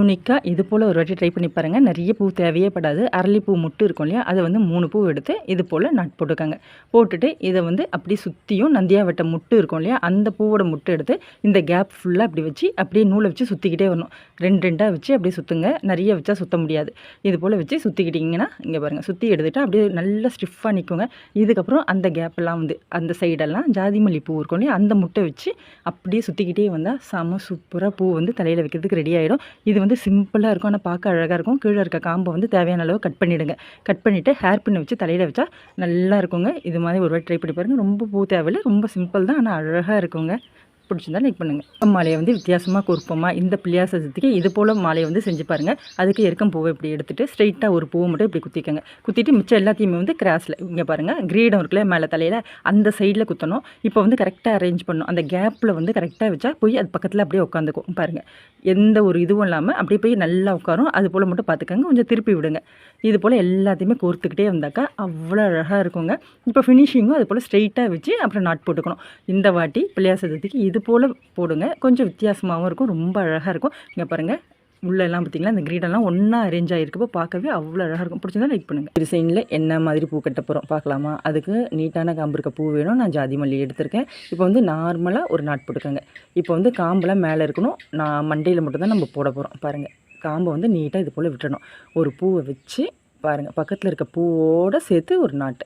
யூனிக்காக இது போல் ஒரு வாட்டி ட்ரை பண்ணி பாருங்கள். நிறைய பூ தேவையே படாது. அரளிப்பூ முட்டு இருக்கும் இல்லையா, அதை வந்து 3 பூ எடுத்து இது போல் நட் போட்டுக்கோங்க. போட்டுட்டு இதை வந்து அப்படி சுற்றியும் நந்தியா வட்ட முட்டு இருக்கும் இல்லையா, அந்த பூவோட முட்டு எடுத்து இந்த கேப் ஃபுல்லாக அப்படி வச்சு அப்படியே நூலை வச்சு சுற்றிக்கிட்டே வரணும். 2 வச்சு அப்படியே சுற்றுங்க. நிறைய வச்சா சுற்ற முடியாது. இது போல் வச்சு சுற்றிக்கிட்டிங்கன்னா இங்கே பாருங்கள், சுற்றி எடுத்துகிட்டு அப்படியே நல்லா ஸ்டிஃபாக நிற்குங்க. இதுக்கப்புறம் அந்த கேப்பெல்லாம் வந்து அந்த சைடெல்லாம் ஜாதி மல்லி பூ இருக்கும் இல்லையா, அந்த முட்டை வச்சு அப்படியே சுற்றிக்கிட்டே வந்தால் செம சூப்பராக பூ வந்து தலையில் வைக்கிறதுக்கு ரெடி ஆகிடும். இது வந்து சிம்பிளாக இருக்கும், ஆனால் பார்க்க அழகாக இருக்கும். கீழே இருக்க காம்பை வந்து தேவையான அளவு கட் பண்ணிவிடுங்க. கட் பண்ணிவிட்டு ஹேர் பின்னை வச்சு தலையில் வச்சா நல்லா இருக்குங்க. இது மாதிரி ஒரு வாட்டி ட்ரை பண்ணி பாருங்கள். ரொம்ப பூ தேவையில்லை, ரொம்ப சிம்பிள் தான், ஆனால் அழகாக இருக்குங்க. பிடிச்சிருந்தா லைக் பண்ணுங்கள். மாலையை வந்து வித்தியாசமாக கொடுப்போமா, இந்த பிள்ளையார் சதுர்த்திக்கு இது போல் மாலையை வந்து செஞ்சு பாருங்கள். அதுக்கு எருக்கம் பூவை இப்படி எடுத்துகிட்டு ஸ்ட்ரைட்டாக ஒரு பூவை மட்டும் இப்படி குத்திக்கோங்க. குத்திட்டு மிச்சம் எல்லாத்தையுமே வந்து கிராஸில் இங்கே பாருங்கள் கிரீடம் இருக்குல்ல மேலே தலையில், அந்த சைடில் குத்தணும். இப்போ வந்து கரெக்டாக அரேஞ்ச் பண்ணணும். அந்த கேப்பில் வந்து கரெக்டாக வச்சா போய் அது பக்கத்தில் அப்படியே உட்காந்துக்கும் பாருங்கள். எந்த ஒரு இதுவும் இல்லாமல் அப்படியே போய் நல்லா உட்காரும். அது போல் மட்டும் பார்த்துக்கோங்க. கொஞ்சம் திருப்பி விடுங்க. இது போல் எல்லாத்தையுமே கோர்த்துக்கிட்டே வந்தாக்கா அவ்வளோ அழகாக இருக்குங்க. இப்போ ஃபினிஷிங்கும் அது போல் ஸ்ட்ரைட்டாக வச்சு அப்புறம் நாட் போட்டுக்கணும். இந்த வாட்டி பிள்ளையார் சதுர்த்திக்கு இது போல் போடுங்க. கொஞ்சம் வித்தியாசமாகவும் இருக்கும், ரொம்ப அழகாக இருக்கும். இங்கே பாருங்கள் உள்ளெல்லாம் பார்த்திங்களா, இந்த கிரீடெல்லாம் ஒன்றா அரேஞ்ச் ஆகிருக்கப்போ பார்க்கவே அவ்வளோ அழகாக இருக்கும். பிடிச்சிருந்தா லைக் பண்ணுங்கள். டிசைனில் என்ன மாதிரி பூ கட்ட போகிறோம் பார்க்கலாமா. அதுக்கு நீட்டான காம்பு இருக்க பூ வேணும். நான் ஜாதி மல்லி எடுத்திருக்கேன். இப்போ வந்து நார்மலாக ஒரு நாட் போட்டுக்கோங்க. இப்போ வந்து காம்பெலாம் மேலே இருக்கணும். நான் மண்டையில் மட்டும்தான் நம்ம போட போகிறோம். பாருங்கள் காம்பை வந்து நீட்டாக இது போல் விட்டுறணும். ஒரு பூவை வச்சு பாருங்கள், பக்கத்தில் இருக்க பூவோடு சேர்த்து ஒரு நாட்டு.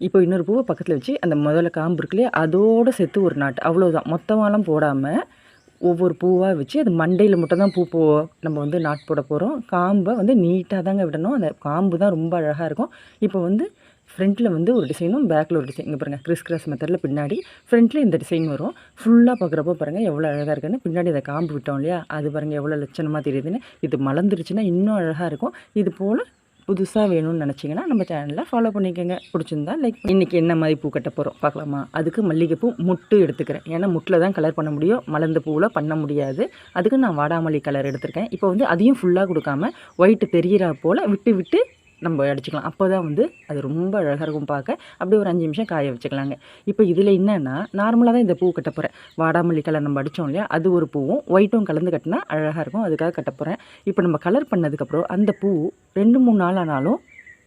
இப்போ இன்னொரு பூவை பக்கத்தில் வச்சு அந்த முதல்ல காம்பு இருக்குல்லையே அதோடு சேர்த்து ஒரு நாட்டு. அவ்வளோதான், மொத்தமாலாம் போடாமல் ஒவ்வொரு பூவாக வச்சு அது மண்டையில் மட்டும் தான் பூ நம்ம வந்து நாட் போட போகிறோம். காம்பை வந்து நீட்டாக தாங்க விடணும். அந்த காம்பு தான் ரொம்ப அழகாக இருக்கும். இப்போ வந்து ஃப்ரண்ட்டில் வந்து ஒரு டிசைனும் பேக்கில் ஒரு டிசைன். இங்கே பாருங்கள், கிறிஸ் கிராஸ் மெத்தடில் பின்னாடி ஃப்ரண்ட்டில் இந்த டிசைன் வரும். ஃபுல்லாக பார்க்குறப்போ பாருங்கள் எவ்வளோ அழகாக இருக்குன்னு. பின்னாடி அதை காம்பு விட்டோம் இல்லையா, அது பாருங்கள் எவ்வளோ லட்சணமாக தெரியுதுன்னு. இது மலர்ந்துருச்சுன்னா இன்னும் அழகாக இருக்கும். இது போல் புதுசாக வேணும்னு நினச்சிங்கன்னா நம்ம சேனலில் ஃபாலோ பண்ணிக்கோங்க. பிடிச்சிருந்தா லைக். இன்றைக்கி என்ன மாதிரி பூ கட்ட போகிறோம் பார்க்கலாமா? அதுக்கு மல்லிகைப்பூ முட்டு எடுத்துக்கிறேன். ஏன்னா முட்டில் தான் கலர் பண்ண முடியும், மலர்ந்த பூவில் பண்ண முடியாது. அதுக்கு நான் வாடாமல்லி கலர் எடுத்திருக்கேன். இப்போ வந்து அதையும் ஃபுல்லாக கொடுக்காமல் ஒயிட்டு தெரிகிற போல் விட்டு விட்டு நம்ம அடிச்சுக்கலாம். அப்போ தான் வந்து அது ரொம்ப அழகாக இருக்கும் பார்க்க. அப்படியே ஒரு 5 நிமிஷம் காய வச்சுக்கலாங்க. இப்போ இதில் என்னென்னா, நார்மலாக தான் இந்த பூ கட்ட போகிறேன். வாடாமல்லி கலர் நம்ம அடித்தோம் இல்லையா, அது ஒரு பூவும் ஒயிட்டும் கலந்து கட்டினா அழகாக இருக்கும். அதுக்காக கட்ட போகிறேன். இப்போ நம்ம கலர் பண்ணதுக்கப்புறம் அந்த பூ 2-3 நாள் ஆனாலும்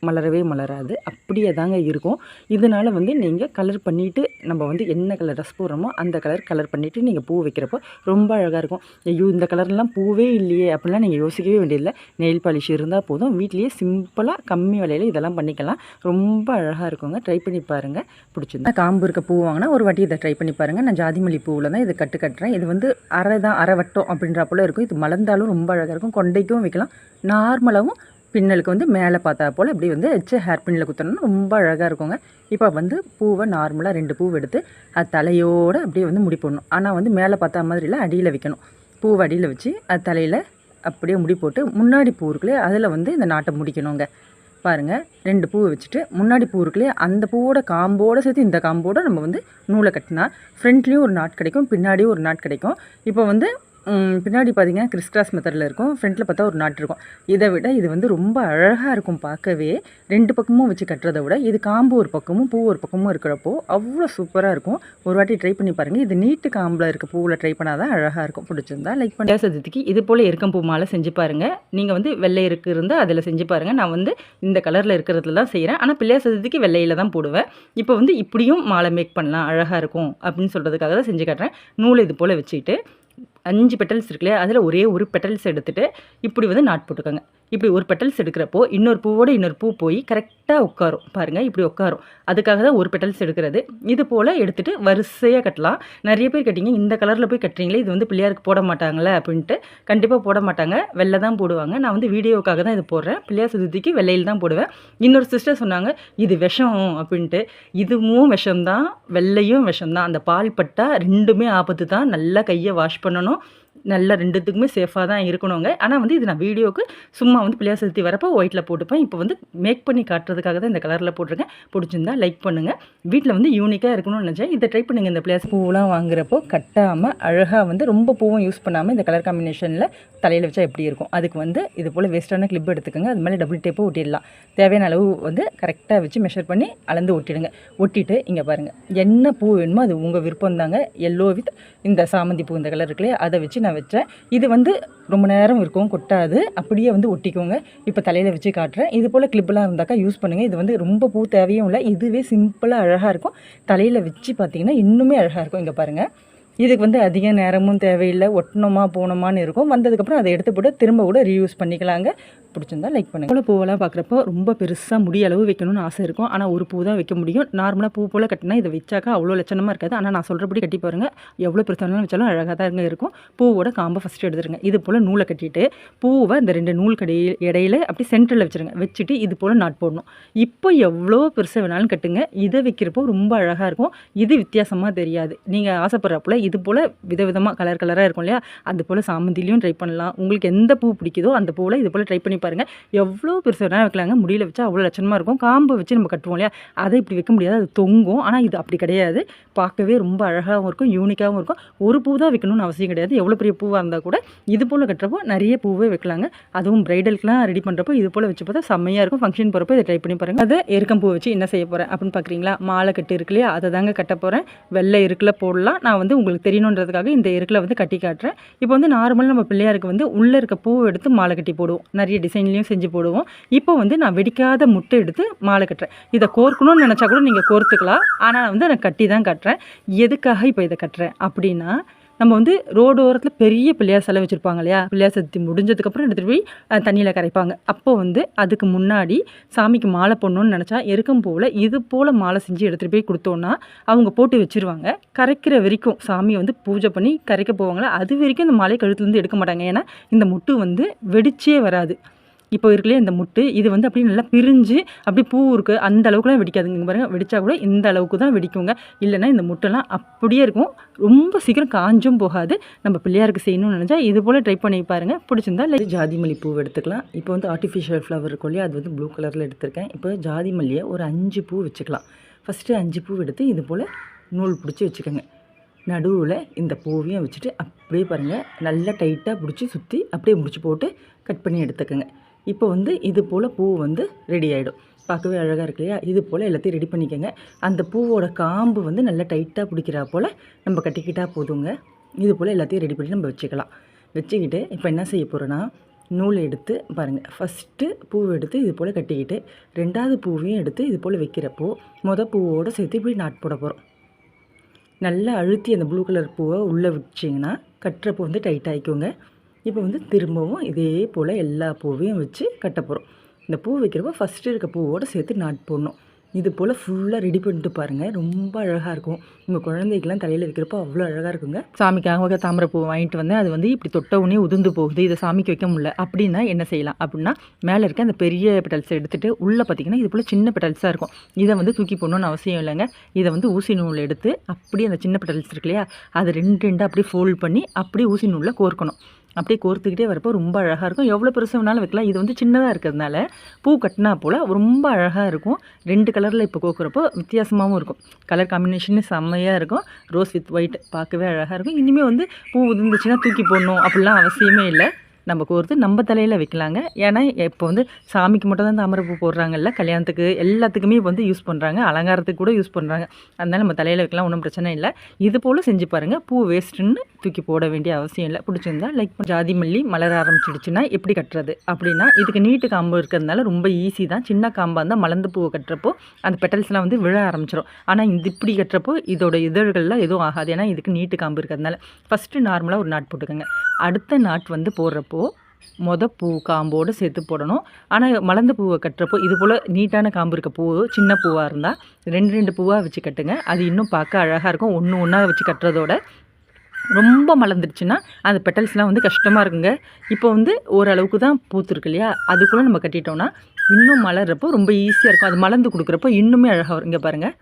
மலரவே மலராது, அப்படியே தாங்க இருக்கும். இதனால் வந்து நீங்கள் கலர் பண்ணிவிட்டு நம்ம வந்து என்ன கலர் ட்ரெஸ் போடுறோமோ அந்த கலர் பண்ணிவிட்டு நீங்கள் பூ வைக்கிறப்போ ரொம்ப அழகாக இருக்கும். ஐயோ இந்த கலர்லாம் பூவே இல்லையே அப்படிலாம் நீங்கள் யோசிக்கவே வேண்டியதில்லை. நெயில் பாலிஷ் இருந்தால் போதும், வீட்லேயே சிம்பிளாக கம்மி விலையில் இதெல்லாம் பண்ணிக்கலாம். ரொம்ப அழகாக இருக்குங்க. ட்ரை பண்ணி பாருங்கள். பிடிச்சிருந்தா காம்பு இருக்க பூ வாங்கினா ஒரு வாட்டி இதை ட்ரை பண்ணி பாருங்கள். நான் ஜாதிமல்லி பூவில் தான் இதை கட்டுறேன். இது வந்து அரை வட்டம் அப்படின்றா போல் இருக்கும். இது மலர்ந்தாலும் ரொம்ப அழகாக இருக்கும். கொண்டைக்கும் வைக்கலாம், நார்மலாகவும் பின்னலுக்கு வந்து மேலே பார்த்தா போல் இப்படி வந்து வச்சு ஹேர் பின்னில் குத்தணும்னா ரொம்ப அழகாக இருக்குங்க. இப்போ வந்து பூவை நார்மலாக 2 பூ எடுத்து அது தலையோடு அப்படியே வந்து முடி போடணும். ஆனால் வந்து மேலே பார்த்தா மாதிரி இல்லை, அடியில் வைக்கணும். பூவை அடியில் வச்சு அது தலையில் அப்படியே முடி போட்டு முன்னாடி பூ இருக்குல்லையே அதில் வந்து இந்த நாட்டை முடிக்கணுங்க. பாருங்கள், 2 பூவை வச்சுட்டு முன்னாடி பூ இருக்குல்லையே அந்த பூவோட காம்போடு சேர்த்து இந்த காம்போடு நம்ம வந்து நூலை கட்டினா ஃப்ரண்ட்லேயும் ஒரு நாட் கிடைக்கும், பின்னாடியும் ஒரு நாட் கிடைக்கும். இப்போ வந்து பின்னாடி பார்த்தீங்கன்னா கிறிஸ் கிராஸ் மெத்தடில் இருக்கும், ஃப்ரண்ட்டில் பார்த்தா ஒரு நாட் இருக்கும். இதை விட இது வந்து ரொம்ப அழகாக இருக்கும் பார்க்கவே. 2 பக்கமும் வச்சு கட்டுறதை விட இது காம்பு ஒரு பக்கமும் பூ ஒரு பக்கமும் இருக்கிறப்போ அவ்வளோ சூப்பராக இருக்கும். ஒரு வாட்டி ட்ரை பண்ணி பாருங்கள். இது நீட்டு காம்பில் இருக்க பூவில் ட்ரை பண்ணால் தான் அழகாக இருக்கும். பிடிச்சிருந்தா லைக் பண்ணி சதுர்த்திக்கு இது போல் எருக்கம் பூ மாலை செஞ்சு பாருங்கள். நீங்கள் வந்து வெள்ளை இருந்தால் அதில் செஞ்சு பாருங்கள். நான் வந்து இந்த கலரில் இருக்கிறதுல தான் செய்கிறேன். ஆனால் பிள்ளையார் சதுர்த்திக்கு வெள்ளையில் தான் போடுவேன். இப்போ வந்து இப்படியும் மாலை மேக் பண்ணலாம், அழகாக இருக்கும் அப்படின்னு சொல்கிறதுக்காக தான் செஞ்சு காட்டுறேன். நூலை இது போல் வச்சுக்கிட்டு 5 பெட்டல்ஸ் இருக்குல்லையா, அதில் ஒரே ஒரு பெட்டல்ஸ் எடுத்துகிட்டு இப்படி வந்து நாட் போட்டுக்கோங்க. இப்படி ஒரு பெட்டல்ஸ் எடுக்கிறப்போ இன்னொரு பூவோடு இன்னொரு பூ போய் கரெக்டாக உட்காரும். பாருங்கள், இப்படி உட்காரும். அதுக்காக தான் ஒரு பெட்டல்ஸ் எடுக்கிறது. இது போல் எடுத்துகிட்டு வரிசையாக கட்டலாம். நிறைய பேர் கட்டிங்க இந்த கலரில் போய் கட்டுறீங்களே, இது வந்து பிள்ளையாருக்கு போட மாட்டாங்களே அப்படின்ட்டு. கண்டிப்பாக போட மாட்டாங்க, வெள்ளை தான் போடுவாங்க. நான் வந்து வீடியோவுக்காக தான் இது போடுறேன். பிள்ளையார் சதுர்த்திக்கு வெள்ளையில் தான் போடுவேன். இன்னொரு சிஸ்டர் சொன்னாங்க இது விஷம் அப்படின்ட்டு. இதுவும் விஷம்தான், வெள்ளையும் விஷம்தான். அந்த பால் பட்டால் 2மே ஆபத்து தான். நல்லா கையை வாஷ் பண்ணணும், நல்லா 2த்துக்குமே சேஃபாக தான் இருக்கணுங்க. ஆனால் வந்து இது நான் வீடியோவுக்கு சும்மா வந்து பிள்ளையார் சதுர்த்தி வரப்போ ஒயிட்டில் போட்டுப்பேன். இப்போ வந்து மேக் பண்ணி காட்டுறதுக்காக தான் இந்த கலரில் போட்டிருக்கேன். பிடிச்சிருந்தா லைக் பண்ணுங்கள். வீட்டில் வந்து யூனிக்காக இருக்கணும்னு நினச்சேன். இதை ட்ரை பண்ணுங்கள். இந்த பிள்ளையார் பூவெலாம் வாங்குறப்போ கட்டாமல் அழகாக வந்து ரொம்ப பூவும் யூஸ் பண்ணாமல் இந்த கலர் காம்பினேஷனில் தலையில் வச்சா எப்படி இருக்கும். அதுக்கு வந்து இது போல் வேஸ்ட்டான கிளிப் எடுத்துக்கோங்க. அது மாதிரி டபுள் டேப்பை ஒட்டிடலாம். தேவையான அளவு வந்து கரெக்டாக வச்சு மெஷர் பண்ணி அளந்து ஒட்டிடுங்க. ஒட்டிட்டு இங்கே பாருங்கள், என்ன பூ வேணுமோ அது உங்கள் விருப்பம் தாங்க. எல்லோ வித் இந்த சாமந்தி பூ இந்த கலர் இருக்குல்லையே அதை வச்சு நான் வச்சேன். இது வந்து ரொம்ப நேரம் இருக்கும், கொட்டாது, அப்படியே வந்து ஒட்டிக்கோங்க. இப்போ தலையில் வச்சு காட்டுறேன். இது போல் கிளிப்லாம் இருந்தாக்கா யூஸ் பண்ணுங்கள். இது வந்து ரொம்ப பூ தேவையும் இல்லை, இதுவே சிம்பிளாக அழகாக இருக்கும். தலையில் வச்சு பார்த்தீங்கன்னா இன்னுமே அழகாக இருக்கும். இங்கே பாருங்கள், இதுக்கு வந்து அதிக நேரமும் தேவையில்லை, ஒட்டணுமா போனோமான்னு இருக்கும். வந்ததுக்கப்புறம் அதை எடுத்து போட்டு திரும்ப கூட ரீயூஸ் பண்ணிக்கலாங்க. பிடிச்சிருந்தா லைக் பண்ணுங்கள். போல் பூவெல்லாம் பார்க்குறப்போ ரொம்ப பெருசாக முடியளவு வைக்கணும்னு ஆசை இருக்கும். ஆனால் ஒரு பூ தான் வைக்க முடியும். நார்மலாக பூ போல் கட்டினா இதை வச்சாக்கா அவ்வளோ லட்சணமாக இருக்காது. ஆனால் நான் சொல்கிறபடி கட்டி பாருங்கள், எவ்வளோ பெருசாக வச்சாலும் அழகாக தான் இருக்கும். பூவோட காம்பை ஃபஸ்ட்டு எடுத்துருங்க. இது போல் நூலை கட்டிட்டு பூவை இந்த 2 நூல் இடையில அப்படி சென்டரில் வச்சுருங்க. வச்சுட்டு இது போல் நாட் போடணும். இப்போ எவ்வளோ பெருசாக வேணாலும் கட்டுங்க. இதை வைக்கிறப்போ ரொம்ப அழகாக இருக்கும். இது வித்தியாசமாக தெரியாது. நீங்கள் ஆசைப்படுறப்போல இது போல் விதவிதமாக கலராக இருக்கும் இல்லையா, அது போல் சாமந்திலையும் ட்ரை பண்ணலாம். உங்களுக்கு எந்த பூ பிடிக்குதோ அந்த பூவில் இது போல் ட்ரை பண்ணி பாருங்கள். எவ்வளோ பெருசு வேணால் வைக்கலாங்க. முடியல வச்சா அவ்வளோ லட்சணமாக இருக்கும். காம்பை வச்சு நம்ம கட்டுவோம் இல்லையா, அதை இப்படி வைக்க முடியாது, அது தொங்கும். ஆனால் இது அப்படி கிடையாது. பார்க்கவே ரொம்ப அழகாகவும் இருக்கும், யூனிக்காகவும் இருக்கும். ஒரு பூ தான் வைக்கணும்னு அவசியம் கிடையாது. எவ்வளோ பெரிய பூவாக இருந்தால் கூட இது போல் கட்டுறப்போ நிறைய பூவே வைக்கலாங்க. அதுவும் ப்ரைடலுக்குலாம் ரெடி பண்ணுறப்போ இது போல் வச்சு பார்த்தா செம்மையாக இருக்கும். ஃபங்க்ஷன் போகிறப்போ இதை ட்ரை பண்ணி பாருங்கள். அதை எருக்கம் பூ வச்சு என்ன செய்ய போகிறேன் அப்படின்னு பார்க்குறீங்களா, மாலை கட்டு இருக்கு இல்லையா, அதை தாங்க கட்ட போகிறேன். வெள்ளை இருக்குல போடலாம். நான் வந்து உங்களுக்கு தெரியணுன்றதுக்காக இந்த இருக்குல வந்து கட்டி காட்டுறேன். இப்போ வந்து நார்மலாக நம்ம பிள்ளையாருக்கு வந்து உள்ளே இருக்க பூ எடுத்து மாலை கட்டி போடுவோம். நிறைய டிசைன்லையும் செஞ்சு போடுவோம். இப்போ வந்து நான் வெடிக்காத முட்டை எடுத்து மாலை கட்டுறேன். இதை கோர்க்கணும்னு நினச்சா கூட நீங்கள் கோர்த்துக்கலாம். ஆனால் வந்து நான் கட்டி தான் கட்டுறேன். எதுக்காக இப்போ இதை கட்டுறேன் அப்படின்னா, நம்ம வந்து ரோடு ஓரத்தில் பெரிய பிள்ளையார் சிலை வச்சுருப்பாங்க இல்லையா, பிள்ளையார் சதுர்த்தி முடிஞ்சதுக்கப்புறம் எடுத்துகிட்டு போய் தண்ணியில் கரைப்பாங்க. அப்போ வந்து அதுக்கு முன்னாடி சாமிக்கு மாலை போடணும்னு நினச்சா எருக்கம்பூவில் இது போல் மாலை செஞ்சு எடுத்துகிட்டு போய் கொடுத்தோன்னா அவங்க போட்டு வச்சுருவாங்க. கரைக்கிற வரைக்கும் சாமி வந்து பூஜை பண்ணி கரைக்க போவாங்களா, அது வரைக்கும் இந்த மாலையை கழுத்துலேருந்து எடுக்க மாட்டாங்க. ஏன்னா இந்த முட்டு வந்து வெடிச்சே வராது. இப்போ இருக்குல்லையே இந்த முட்டு, இது வந்து அப்படியே நல்லா பிரிஞ்சு அப்படியே பூ இருக்குது அந்த அளவுக்குலாம் வெடிக்காதுங்க. இங்கே பாருங்கள், வெடித்தா கூட இந்த அளவுக்கு தான் வெடிக்குங்க. இல்லைன்னா இந்த முட்டெல்லாம் அப்படியே இருக்கும், ரொம்ப சீக்கிரம் காஞ்சும் போகாது. நம்ம பிள்ளையாருக்கு செய்யணும்னு நினச்சா இது போல் ட்ரை பண்ணி பாருங்கள். பிடிச்சிருந்தா இல்லை ஜாதி மல்லி பூ எடுத்துக்கலாம். இப்போ வந்து ஆர்டிஃபிஷியல் ஃப்ளவர் இருக்கும் இல்லையா, அது வந்து ப்ளூ கலரில் எடுத்திருக்கேன். இப்போ ஜாதி மல்லியை ஒரு 5 பூ வச்சுக்கலாம். ஃபஸ்ட்டு 5 பூ எடுத்து இது போல் நூல் பிடிச்சி வச்சுக்கோங்க. நடுவில் இந்த பூவையும் வச்சுட்டு அப்படியே பாருங்கள் நல்லா டைட்டாக பிடிச்சி சுற்றி அப்படியே முடிச்சு போட்டு கட் பண்ணி எடுத்துக்கோங்க. இப்போ வந்து இது போல் பூ வந்து ரெடி ஆகிடும். பார்க்கவே அழகாக இருக்கு இல்லையா, இது போல் எல்லாத்தையும் ரெடி பண்ணிக்கோங்க. அந்த பூவோட காம்பு வந்து நல்லா டைட்டாக பிடிக்கிறா போல் நம்ம கட்டிக்கிட்டால் போதுங்க. இது போல் எல்லாத்தையும் ரெடி பண்ணி நம்ம வச்சுக்கலாம். வச்சுக்கிட்டு இப்போ என்ன செய்ய போகிறோன்னா, நூல் எடுத்து பாருங்கள், ஃபஸ்ட்டு பூவை எடுத்து இது போல் கட்டிக்கிட்டு 2வது பூவையும் எடுத்து இது போல் வைக்கிறப்போ பூவோடு சேர்த்து இப்படி நாட் போட போகிறோம். நல்லா அழுத்தி அந்த ப்ளூ கலர் பூவை உள்ளே வச்சிங்கன்னா கட்டுறப்போ வந்து டைட் ஆகிக்குங்க. இப்போ வந்து திரும்பவும் இதே போல் எல்லா பூவையும் வச்சு கட்ட போகிறோம். இந்த பூ வைக்கிறப்போ ஃபஸ்ட்டு இருக்க பூவோடு சேர்த்து நாட் போடணும். இது போல் ஃபுல்லாக ரெடி பண்ணிட்டு பாருங்கள், ரொம்ப அழகாக இருக்கும். உங்கள் குழந்தைக்கெலாம் தலையில் வைக்கிறப்போ அவ்வளோ அழகாக இருக்குங்க. சாமிக்காக தாமரை பூ வாங்கிட்டு வந்தேன், அது வந்து இப்படி தொட்ட உடனே உதிர்ந்து போகுது, இதை சாமிக்கு வைக்க முடியல அப்படின்னா என்ன செய்யலாம் அப்படின்னா, மேலே இருக்க அந்த பெரிய பெட்டல்ஸை எடுத்துகிட்டு உள்ளே பார்த்திங்கன்னா இது போல் சின்ன பெட்டல்ஸாக இருக்கும். இதை வந்து தூக்கி போடணுன்னு அவசியம் இல்லைங்க. இதை வந்து ஊசி நூல் எடுத்து அப்படியே அந்த சின்ன பெட்டல்ஸ் இருக்கு இல்லையா, அதை 2 அப்படியே ஃபோல்ட் பண்ணி அப்படியே ஊசி நூலில் கோர்க்கணும். அப்படியே கோர்த்துக்கிட்டே வரப்போ ரொம்ப அழகாக இருக்கும். எவ்வளோ பெருசு வேணாலும் வைக்கலாம். இது வந்து சின்னதாக இருக்கிறதுனால பூ கட்டினா போல் ரொம்ப அழகாக இருக்கும். 2 கலரில் இப்போ கோக்குறப்போ வித்தியாசமாகவும் இருக்கும். கலர் காம்பினேஷனே செம்மையாக இருக்கும். ரோஸ் வித் ஒயிட் பார்க்கவே அழகாக இருக்கும். இனிமேல் வந்து பூ உதிர்ந்துச்சுன்னா தூக்கி போடணும் அப்படிலாம் அவசியமே இல்லை. நம்ம கோர்த்து நம்ம தலையில் வைக்கலாங்க. ஏன்னா இப்போ வந்து சாமிக்கு மட்டும் தான் தாமரை பூ போடுறாங்கல்ல, கல்யாணத்துக்கு எல்லாத்துக்குமே வந்து யூஸ் பண்ணுறாங்க, அலங்காரத்துக்கு கூட யூஸ் பண்ணுறாங்க. அதனால் நம்ம தலையில் வைக்கலாம், ஒன்றும் பிரச்சனை இல்லை. இது போல் செஞ்சு பாருங்கள். பூ வேஸ்ட்டுன்னு தூக்கி போட வேண்டிய அவசியம் இல்லை. பிடிச்சிருந்தா லைக் பண்ணி. ஜாதி மல்லி மலர ஆரம்பிச்சிடுச்சுன்னா எப்படி கட்டுறது அப்படின்னா, இதுக்கு நீட்டு காம்பு இருக்கிறதுனால ரொம்ப ஈஸி தான். சின்ன காம்பாக இருந்தால் மலர்ந்து பூவை கட்டுறப்போ அந்த பெட்டல்ஸ்லாம் வந்து விழ ஆரம்பிச்சிடும். ஆனால் இந்த இப்படி கட்டுறப்போ இதோட இதழ்கள்லாம் எதுவும் ஆகாது. ஏன்னா இதுக்கு நீட்டு காம்பு இருக்கிறதுனால ஃபஸ்ட்டு நார்மலாக ஒரு நாட் போட்டுக்கோங்க. அடுத்த நாட் வந்து போடுறப்போ பூ காம்போடு சேர்த்து போடணும். ஆனால் மலர்ந்த பூவை கட்டுறப்போ இது போல் நீட்டான காம்பு இருக்க பூ சின்ன பூவாக இருந்தால் 2 பூவாக வச்சு கட்டுங்க. அது இன்னும் பார்க்க அழகாக இருக்கும். ஒன்றா வச்சு கட்டுறதோட ரொம்ப மலர்ந்துருச்சுன்னா அந்த பெட்டல்ஸ்லாம் வந்து கஷ்டமாக இருக்குங்க. இப்போ வந்து ஓரளவுக்கு தான் பூத்துருக்கு இல்லையா, அதுக்குள்ளே நம்ம கட்டிட்டோன்னா இன்னும் மலர்றப்போ ரொம்ப ஈஸியாக இருக்கும். அது மலர்ந்து கொடுக்குறப்போ இன்னுமே அழகாக வரும். இங்கே பாருங்கள்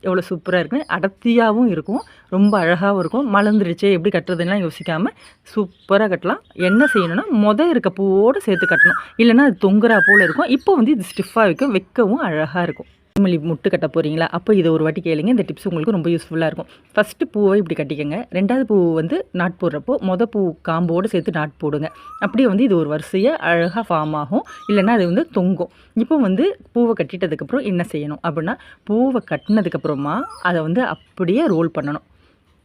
எவ்வளோ சூப்பராக இருக்குது, அடர்த்தியாகவும் இருக்கும், ரொம்ப அழகாகவும் இருக்கும். மலர்ந்துருச்சு எப்படி கட்டுறதுலாம் யோசிக்காமல் சூப்பராக கட்டலாம். என்ன செய்யணும்னா இருக்க பூவோடு சேர்த்து கட்டணும், இல்லைன்னா அது தொங்குறா போல் இருக்கும். இப்போ வந்து இது ஸ்டிஃபாக வைக்கவும் அழகாக இருக்கும். மல்லி முட்டு கட்ட போகிறீங்களா, அப்போ இதை ஒரு வாட்டி கேளுங்க. இந்த டிப்ஸ் உங்களுக்கு ரொம்ப யூஸ்ஃபுல்லாக இருக்கும். ஃபஸ்ட்டு பூவை இப்படி கட்டிக்கங்க. 2வது பூ வந்து நாட் போடுறப்போ பூ காம்போடு சேர்த்து நாட் போடுங்க. அப்படியே வந்து இது ஒரு வரிசையாக அழகாக ஃபார்ம் ஆகும், இல்லைன்னா அது வந்து தொங்கும். இப்போ வந்து பூவை கட்டிட்டதுக்கப்புறம் என்ன செய்யணும் அப்படின்னா, பூவை கட்டினதுக்கப்புறமா அதை வந்து அப்படியே ரோல் பண்ணணும்.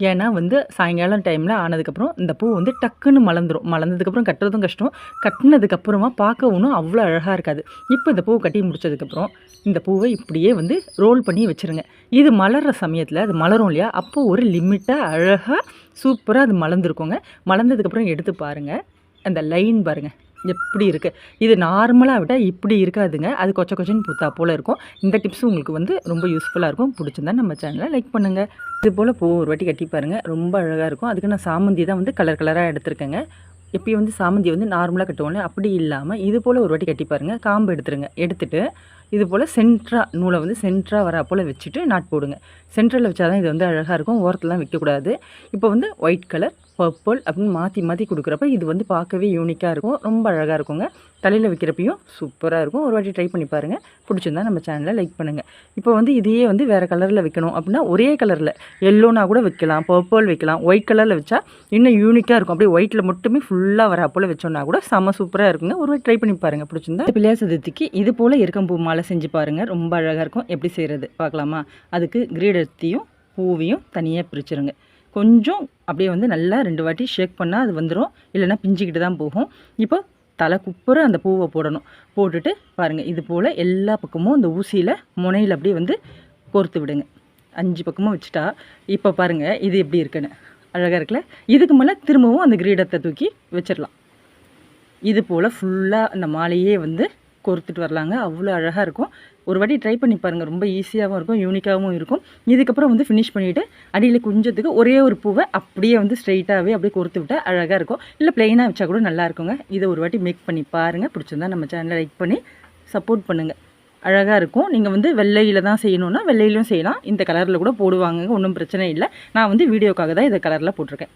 ஏன்னா வந்து சாயங்காலம் டைமில் ஆனதுக்கப்புறம் இந்த பூ வந்து டக்குன்னு மலர்ந்துடும். மலர்ந்ததுக்கப்புறம் கட்டுறதும் கஷ்டம், கட்டினதுக்கப்புறமா பார்க்க ஒன்றும் அவ்வளோ அழகாக இருக்காது. இப்போ இந்த பூ கட்டி முடிச்சதுக்கப்புறம் இந்த பூவை இப்படியே வந்து ரோல் பண்ணி வச்சுருங்க. இது மலர்கிற சமயத்தில் அது மலரும் இல்லையா, அப்போது ஒரு லிமிட்டாக அழகாக சூப்பராக அது மலர்ந்துருக்குங்க. மலர்ந்ததுக்கப்புறம் எடுத்து பாருங்கள், அந்த லைன் பாருங்கள் எப்படி இருக்குது. இது நார்மலாக விட்டால் இப்படி இருக்காதுங்க, அது கொச்சன்னு பூத்தா போல் இருக்கும். இந்த டிப்ஸ் உங்களுக்கு வந்து ரொம்ப யூஸ்ஃபுல்லாக இருக்கும். பிடிச்சிருந்தா நம்ம சேனலை லைக் பண்ணுங்கள். இது போல் பூ ஒரு வாட்டி கட்டி பாருங்கள், ரொம்ப அழகாக இருக்கும். அதுக்கு நான் சாமந்தி தான் வந்து கலராக எடுத்துருக்கேங்க. எப்பயும் வந்து சாமந்தி வந்து நார்மலாக கட்டுவோம்ல, அப்படி இல்லாமல் இது போல் ஒரு வாட்டி கட்டி பாருங்கள். காம்பு எடுத்துருங்க. எடுத்துகிட்டு இது போல் நூலை வந்து சென்டராக வரா போல் வச்சுட்டு நாட் போடுங்க. சென்டரில் வச்சா தான் இது வந்து அழகாக இருக்கும், ஓரத்துலாம் வைக்கக்கூடாது. இப்போ வந்து ஒயிட் கலர் பர்பிள் அப்படின்னு மாற்றி கொடுக்குறப்ப இது வந்து பார்க்கவே யூனிக்காக இருக்கும், ரொம்ப அழகாக இருக்குங்க. தலையில் வைக்கிறப்பையும் சூப்பராக இருக்கும். ஒரு வாட்டி ட்ரை பண்ணி பாருங்கள். பிடிச்சிருந்தா நம்ம சேனலை லைக் பண்ணுங்கள். இப்போ வந்து இதையே வந்து வேறு கலரில் வைக்கணும் அப்படின்னா ஒரே கலரில் எல்லோனா கூட வைக்கலாம், பர்பிள் வைக்கலாம். ஒயிட் கலரில் வச்சா இன்னும் யூனிக்காக இருக்கும். அப்படியே ஒயிட்டில் மட்டுமே ஃபுல்லாக வரா போல் வச்சோன்னா கூட செம்ம சூப்பராக இருக்குங்க. ஒரு வாட்டி ட்ரை பண்ணி பாருங்கள். பிடிச்சிருந்தா பிள்ளையார் சதுர்த்திக்கு இது போல் எருக்கம்பூ மாலை செஞ்சு பாருங்கள், ரொம்ப அழகாக இருக்கும். எப்படி செய்கிறது பார்க்கலாமா? அதுக்கு கிரீடத்தையும் பூவையும் தனியாக பிரிச்சுருங்க. கொஞ்சம் அப்படியே வந்து நல்லா 2 வாட்டி ஷேக் பண்ணால் அது வந்துடும், இல்லைன்னா பிஞ்சிக்கிட்டு தான் போகும். இப்போ தலை குப்புற அந்த பூவை போடணும். போட்டுட்டு பாருங்கள், இது போல் எல்லா பக்கமும் இந்த ஊசியில் முனையில் அப்படியே வந்து கோர்த்து விடுங்க. 5 பக்கமும் வச்சுட்டா இப்போ பாருங்கள் இது எப்படி இருக்குன்னு. அழகாக இருக்குல்ல. இதுக்கு மேலே திரும்பவும் அந்த கிரீடத்தை தூக்கி வச்சிடலாம். இது போல் ஃபுல்லாக அந்த மாலையே வந்து கோர்த்துட்டு வரலாங்க. அவ்வளோ அழகாக இருக்கும். ஒரு வாட்டி ட்ரை பண்ணி பாருங்கள். ரொம்ப ஈஸியாகவும் இருக்கும், யூனிக்காகவும் இருக்கும். இதுக்கப்புறம் வந்து ஃபினிஷ் பண்ணிவிட்டு அடியில் குஞ்சத்துக்கு ஒரே ஒரு பூவை அப்படியே வந்து ஸ்ட்ரைட்டாகவே அப்படியே கோர்த்து விட்டால் அழகாக இருக்கும். இல்லை ப்ளைனாக வச்சா கூட நல்லா இருக்குங்க. இதை ஒரு வாட்டி மேக் பண்ணி பாருங்கள். பிடிச்சிருந்தா நம்ம சேனலை லைக் பண்ணி சப்போர்ட் பண்ணுங்கள். அழகாக இருக்கும். நீங்கள் வந்து வெள்ளையில் தான் செய்யணுன்னா வெள்ளையிலும் செய்யலாம். இந்த கலரில் கூட போடுவாங்க, ஒன்றும் பிரச்சனை இல்லை. நான் வந்து வீடியோக்காக தான் இந்த கலரில் போட்டிருக்கேன்.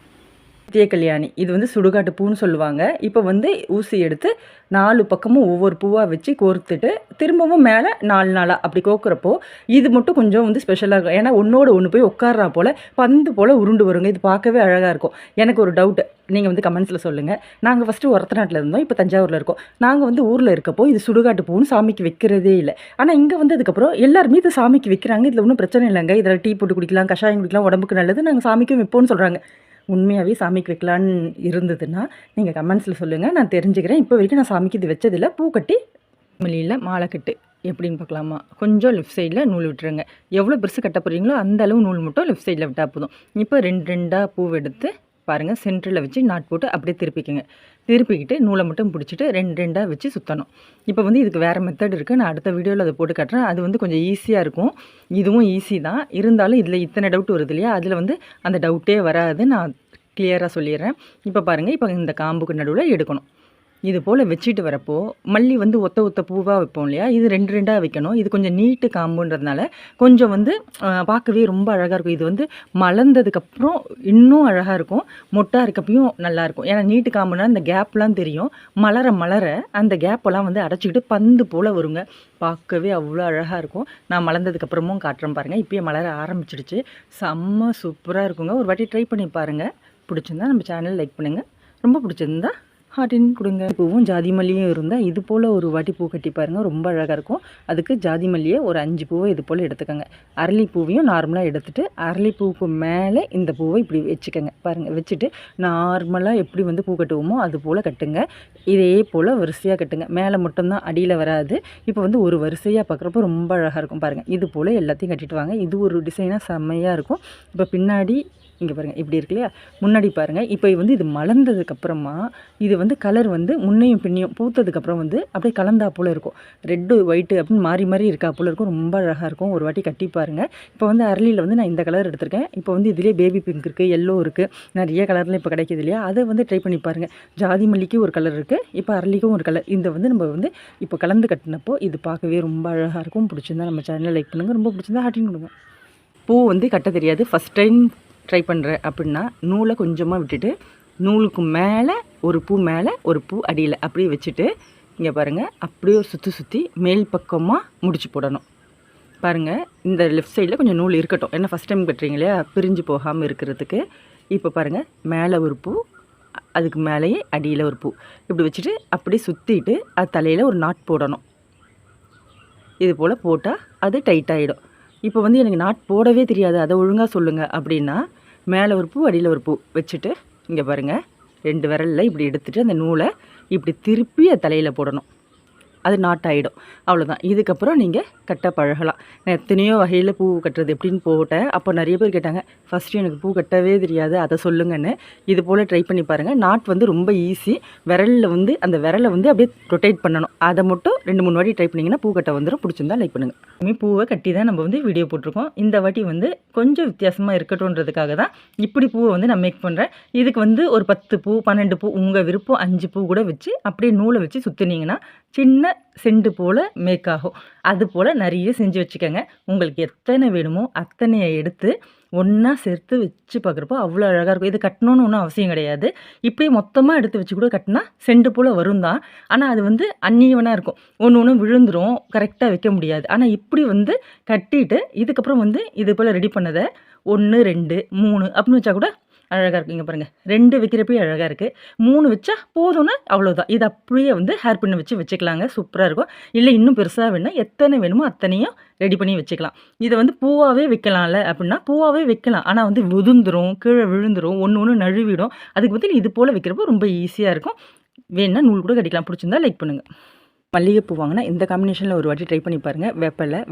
நித்திய கல்யாணி இது வந்து சுடுகாட்டு பூன்னு சொல்லுவாங்க. இப்போ வந்து ஊசி எடுத்து 4 பக்கமும் ஒவ்வொரு பூவாக வச்சு கோர்த்துட்டு திரும்பவும் மேலே 4 நாளாக அப்படி கோக்குறப்போ இது மட்டும் கொஞ்சம் வந்து ஸ்பெஷலாக இருக்கும். ஏன்னா ஒன்றோட ஒன்று போய் உட்கார்றா போல் பந்து போல் உருண்டு வருங்க. இது பார்க்கவே அழகாக இருக்கும். எனக்கு ஒரு டவுட்டு, நீங்கள் வந்து கமெண்ட்ஸில் சொல்லுங்கள். நாங்கள் ஃபஸ்ட்டு ஒரத்தநாட்டில் இருந்தோம், இப்போ தஞ்சாவூரில் இருக்கோம். நாங்கள் வந்து ஊரில் இருக்கப்போ இது சுடுகாட்டு பூன்னு சாமிக்கு வைக்கிறதே இல்லை. ஆனால் இங்கே வந்ததுக்கப்புறம் எல்லாருமே இது சாமிக்கு வைக்கிறாங்க. இதில் ஒன்றும் பிரச்சனை இல்லைங்க. இதில் டீ போட்டு குடிக்கலாம், கஷாயம் குடிக்கலாம், உடம்புக்கு நல்லது, நாங்கள் சாமிக்கும் வைப்போம்னு சொல்கிறாங்க. உண்மையாகவே சாமிக்கு வைக்கலான்னு இருந்ததுன்னா நீங்கள் கமெண்ட்ஸில் சொல்லுங்கள், நான் தெரிஞ்சுக்கிறேன். இப்போ வரைக்கும் நான் சாமிக்கு இது வச்சதில்லை. பூ கட்டி மல்லியில் மாலை கட்டு எப்படின்னு பார்க்கலாமா? கொஞ்சம் லெஃப்ட் சைடில் நூல் விட்டுருங்க. எவ்வளோ பெருசு கட்ட போகிறீங்களோ அந்த அளவு நூல் மட்டும் லெஃப்ட் சைடில் விட்டால் போதும். இப்போ 2 பூ எடுத்து பாருங்கள், சென்டரில் வச்சு நாட் போட்டு அப்படியே திருப்பிக்கங்க. திருப்பிக்கிட்டு நூலை மட்டும் பிடிச்சிட்டு 2 வச்சு சுற்றணும். இப்போ வந்து இதுக்கு வேறு மெத்தட் இருக்குது. நான் அடுத்த வீடியோவில் அதை போட்டு காட்டுறேன். அது வந்து கொஞ்சம் ஈஸியாக இருக்கும். இதுவும் ஈஸி தான். இருந்தாலும் இதில் இத்தனை டவுட் வருது இல்லையா, அதில் வந்து அந்த டவுட்டே வராது. நான் கிளியராக சொல்லிடுறேன். இப்போ பாருங்கள், இப்போ இந்த காம்புக்கு நடுவில் எடுக்கணும். இது போல் வச்சுட்டு வரப்போ மல்லி வந்து ஒத்த பூவாக வைப்போம் இல்லையா, இது 2 வைக்கணும். இது கொஞ்சம் நீட்டு காம்புன்றதுனால கொஞ்சம் வந்து பார்க்கவே ரொம்ப அழகாக இருக்கும். இது வந்து மலர்ந்ததுக்கப்புறம் இன்னும் அழகாக இருக்கும். மொட்டாக இருக்கப்பையும் நல்லாயிருக்கும். ஏன்னா நீட்டு காம்புனா இந்த கேப்லாம் தெரியும். மலர அந்த கேப்பெல்லாம் வந்து அடைச்சிக்கிட்டு பந்து போல் வருங்க. பார்க்கவே அவ்வளோ அழகாக இருக்கும். நான் மலர்ந்ததுக்கப்புறமும் காட்டுறேன் பாருங்கள். இப்போயே மலர ஆரம்பிச்சிடுச்சு. செம்ம சூப்பராக இருக்குங்க. ஒரு வாட்டி ட்ரை பண்ணி பாருங்கள். பிடிச்சிருந்தா நம்ம சேனல் லைக் பண்ணுங்கள். ரொம்ப பிடிச்சிருந்தா ஹார்டின் கொடுங்க. பூவும் ஜாதி மல்லியும் இருந்தால் இது போல் ஒரு வாட்டி பூ கட்டி பாருங்கள். ரொம்ப அழகாக இருக்கும். அதுக்கு ஜாதி மல்லியை ஒரு 5 பூவை இது போல் எடுத்துக்கோங்க. அரளி பூவையும் நார்மலாக எடுத்துகிட்டு அரளி பூவுக்கு மேலே இந்த பூவை இப்படி வச்சுக்கோங்க. பாருங்கள், வச்சுட்டு நார்மலாக எப்படி வந்து பூ கட்டுவோமோ அது போல் கட்டுங்க. இதே போல் வரிசையாக கட்டுங்க. மேலே மட்டும்தான், அடியில் வராது. இப்போ வந்து ஒரு வரிசையாக பார்க்குறப்போ ரொம்ப அழகாக இருக்கும். பாருங்கள், இது போல் எல்லாத்தையும் கட்டிட்டு வாங்க. இது ஒரு டிசைனாக செம்மையாக இருக்கும். இப்போ பின்னாடி இங்கே பாருங்கள் இப்படி இருக்கு இல்லையா, முன்னாடி பாருங்கள். இப்போ வந்து இது மலர்ந்ததுக்கப்புறமா இது வந்து கலர் வந்து முன்னையும் பின்னையும் பூத்ததுக்கப்புறம் வந்து அப்படியே கலந்தா போல் இருக்கும். ரெட்டு ஒயிட்டு அப்படின்னு மாறி இருக்கா போல் இருக்கும். ரொம்ப அழகாக இருக்கும். ஒரு வாட்டி கட்டி பாருங்கள். இப்போ வந்து அரளியில் வந்து நான் இந்த கலர் எடுத்திருக்கேன். இப்போ வந்து இதிலே பேபி பிங்க் இருக்குது, எல்லோ இருக்குது, நிறைய கலரில் இப்போ கிடைக்கிது இல்லையா, அதை வந்து ட்ரை பண்ணி பாருங்கள். ஜாதி மல்லிக்கு ஒரு கலர் இருக்குது, இப்போ அரளிக்கும் ஒரு கலர். இந்த வந்து நம்ம வந்து இப்போ கலந்து கட்டினப்போ இது பார்க்கவே ரொம்ப அழகாக இருக்கும். பிடிச்சிருந்தா நம்ம சேனலை லைக் பண்ணுங்கள். ரொம்ப பிடிச்சிருந்தா ஹார்ட்டின் கொடுங்க. பூ வந்து கட்ட தெரியாது, ஃபஸ்ட் டைம் ட்ரை பண்ணுறேன் அப்படின்னா நூலை கொஞ்சமாக விட்டுட்டு நூலுக்கு மேலே ஒரு பூ, மேலே ஒரு பூ, அடியில் அப்படியே வச்சுட்டு இங்கே பாருங்கள் அப்படியே சுற்றி மேல் பக்கமாக முடிச்சு போடணும். பாருங்கள், இந்த லெஃப்ட் சைடில் கொஞ்சம் நூல் இருக்கட்டும். ஏன்னா ஃபஸ்ட் டைம் கட்டுறீங்க இல்லையா, பிரிஞ்சு போகாமல் இருக்கிறதுக்கு. இப்போ பாருங்கள், மேலே ஒரு பூ, அதுக்கு மேலேயே அடியில் ஒரு பூ, இப்படி வச்சுட்டு அப்படியே சுற்றிட்டு அது தலையில் ஒரு நாட் போடணும். இது போல் போட்டால் அது டைட்டாகிடும். இப்போ வந்து எனக்கு நாட் போடவே தெரியாது, அதை ஒழுங்காக சொல்லுங்கள் அப்படின்னா மேலே ஒரு பூ, அடியில் ஒரு பூ வச்சுட்டு இங்கே பாருங்கள் 2 விரலில் இப்படி எடுத்துகிட்டு அந்த நூலை இப்படி திருப்பி அது தலையில் போடணும். அது நாட் ஆகிடும். அவ்வளோதான். இதுக்கப்புறம் நீங்கள் கட்ட பழகலாம். நான் எத்தனையோ வகையில் பூ கட்டுறது எப்படின்னு போட்டேன். அப்போ நிறைய பேர் கேட்டாங்க, ஃபஸ்ட்டு எனக்கு பூ கட்டவே தெரியாது, அதை சொல்லுங்கன்னு. இது போல் ட்ரை பண்ணி பாருங்கள். நாட் வந்து ரொம்ப ஈஸி. விரலில் வந்து அந்த விரலை வந்து அப்படியே ரொட்டேட் பண்ணணும். அதை மட்டும் 2-3 வாட்டி ட்ரை பண்ணிங்கன்னா பூ கட்ட வந்துடும். பிடிச்சிருந்தா லைக் பண்ணுங்கள். இனிமேல் பூவை கட்டி தான் நம்ம வந்து வீடியோ போட்டிருக்கோம். இந்த வாட்டி வந்து கொஞ்சம் வித்தியாசமாக இருக்கட்டும்ன்றதுக்காக தான் இப்படி பூவை வந்து நான் மேக் பண்ணுறேன். இதுக்கு வந்து ஒரு 10 பூ, 12 பூ, உங்கள் விருப்பம் 5 பூ கூட வச்சு அப்படியே நூலை வச்சு சுற்றினீங்கன்னா சின்ன செண்டு போல் மேக் ஆகும். அது போல் நிறைய செஞ்சு வச்சுக்கோங்க. உங்களுக்கு எத்தனை வேணுமோ அத்தனையை எடுத்து ஒன்றா சேர்த்து வச்சு பார்க்குறப்போ அவ்வளோ அழகாக இருக்கும். இது கட்டணும்னு ஒன்றும் அவசியம் கிடையாது. இப்படியே மொத்தமாக எடுத்து வச்சு கூட கட்டினா செண்டு போல் வரும் தான். ஆனால் அது வந்து அன்னியவனாக இருக்கும். ஒன்று விழுந்துடும், கரெக்டாக வைக்க முடியாது. ஆனால் இப்படி வந்து கட்டிட்டு இதுக்கப்புறம் வந்து இது போல் ரெடி பண்ணதை 1, 2, 3 அப்படின்னு வச்சா கூட அழகாக இருக்கும். இங்கே பாருங்கள், 2 வைக்கிறப்பே அழகாக இருக்குது. 3 வச்சா போதும்னா அவ்வளோதான். இது அப்படியே வந்து ஹேர் பின்னை வச்சு வச்சுக்கலாங்க. சூப்பராக இருக்கும். இல்லை இன்னும் பெருசாக வேணும்னா எத்தனை வேணுமோ அத்தனையும் ரெடி பண்ணி வச்சுக்கலாம். இதை வந்து பூவாகவே வைக்கலாம்ல அப்படின்னா பூவாகவே வைக்கலாம். ஆனால் வந்து உதிர்ந்துடும், கீழே விழுந்துடும், ஒன்று நழுவிடும். அதுக்கு பதில் இது போல் வைக்கிறப்போ ரொம்ப ஈஸியாக இருக்கும். வேணுன்னா நூல் கூட கட்டிக்கலாம். பிடிச்சிருந்தா லைக் பண்ணுங்கள். மல்லிகைப்பூ வாங்கினா இந்த காம்பினேஷனில் ஒரு வாட்டி ட்ரை பண்ணி பாருங்கள்.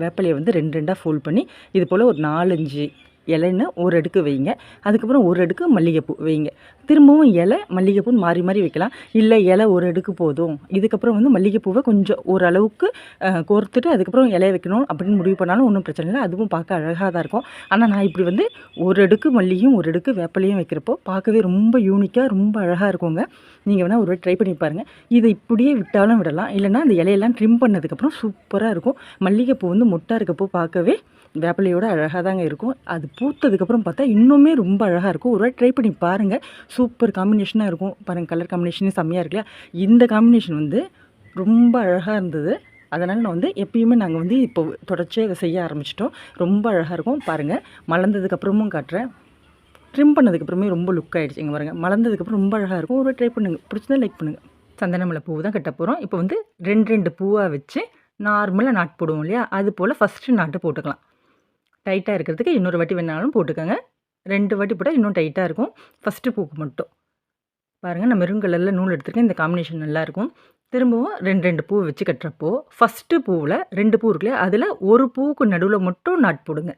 வேப்பிலையை வந்து 2 ஃபோல்ட் பண்ணி இது போல் ஒரு 4-5 இலைன்னு ஒரு அடுக்கு வைங்க. அதுக்கப்புறம் ஒரு அடுக்கு மல்லிகைப்பூ வைங்க. திரும்பவும் இலை மல்லிகைப்பூன்னு மாறி மாறி வைக்கலாம். இல்லை இலை ஒரு அடுக்கு போதும், இதுக்கப்புறம் வந்து மல்லிகைப்பூவை கொஞ்சம் ஓரளவுக்கு கோர்த்துட்டு அதுக்கப்புறம் இலைய வைக்கணும் அப்படின்னு முடிவு பண்ணாலும் ஒன்றும் பிரச்சனை இல்லை. அதுவும் பார்க்க அழகாக தான் இருக்கும். ஆனால் நான் இப்படி வந்து ஒரு அடுக்கு மல்லியும் ஒரு அடுக்கு வேப்பலையும் வைக்கிறப்போ பார்க்கவே ரொம்ப யூனிக்காக ரொம்ப அழகாக இருக்குங்க. நீங்கள் வேணால் ஒரு ட்ரை பண்ணி பாருங்கள். இதை இப்படியே விட்டாலும் விடலாம், இல்லைன்னா அந்த இலையெல்லாம் ட்ரிம் பண்ணதுக்கப்புறம் சூப்பராக இருக்கும். மல்லிகைப்பூ வந்து மொட்டாக இருக்கப்போ பார்க்கவே வேப்பிலையோட அழகாக தாங்க இருக்கும். அது பூத்ததுக்கப்புறம் பார்த்தா இன்னுமே ரொம்ப அழகாக இருக்கும். ஒரு ட்ரை பண்ணி பாருங்கள். சூப்பர் காம்பினேஷனாக இருக்கும் பாருங்கள். கலர் காம்பினேஷனே செம்மையாக இருக்குல்ல. இந்த காம்பினேஷன் வந்து ரொம்ப அழகாக இருந்தது. அதனால் நான் வந்து எப்பயுமே நாங்கள் வந்து இப்போ தொடர்ச்சியாக இதை செய்ய ஆரம்பிச்சிட்டோம். ரொம்ப அழகாக இருக்கும் பாருங்கள். மலர்ந்ததுக்கப்புறமும் காட்டுறேன். ட்ரிம் பண்ணதுக்கப்புறமே ரொம்ப லுக் ஆகிடுச்சு. இங்கே பாருங்கள், மலர்ந்ததுக்கப்புறம் ரொம்ப அழகாக இருக்கும். ஒரு ட்ரை பண்ணுங்கள். பிடிச்சதா லைக் பண்ணுங்கள். சந்தனமலை பூ தான் கட்ட போகிறோம். இப்போ வந்து 2 பூவாக வச்சு நார்மலாக நாட்டு போடுவோம் இல்லையா, அது போல் ஃபஸ்ட்டு நாட்டு போட்டுக்கலாம். டைட்டாக இருக்கிறதுக்கு இன்னொரு வாட்டி வேணாலும் போட்டுக்கோங்க. 2 வாட்டி போட்டால் இன்னும் டைட்டாக இருக்கும். ஃபஸ்ட்டு பூக்கு மட்டும் பாருங்கள், நான் மெரூன் கலரில் நூல் எடுத்துருக்கேன். இந்த காம்பினேஷன் நல்லாயிருக்கும். திரும்பவும் 2 பூ வச்சு கட்டுறப்போ ஃபஸ்ட்டு பூவில் 2 பூ இருக்குல்லையா, அதில் ஒரு பூவுக்கு நடுவில் மட்டும் நாட்டு போடுங்க.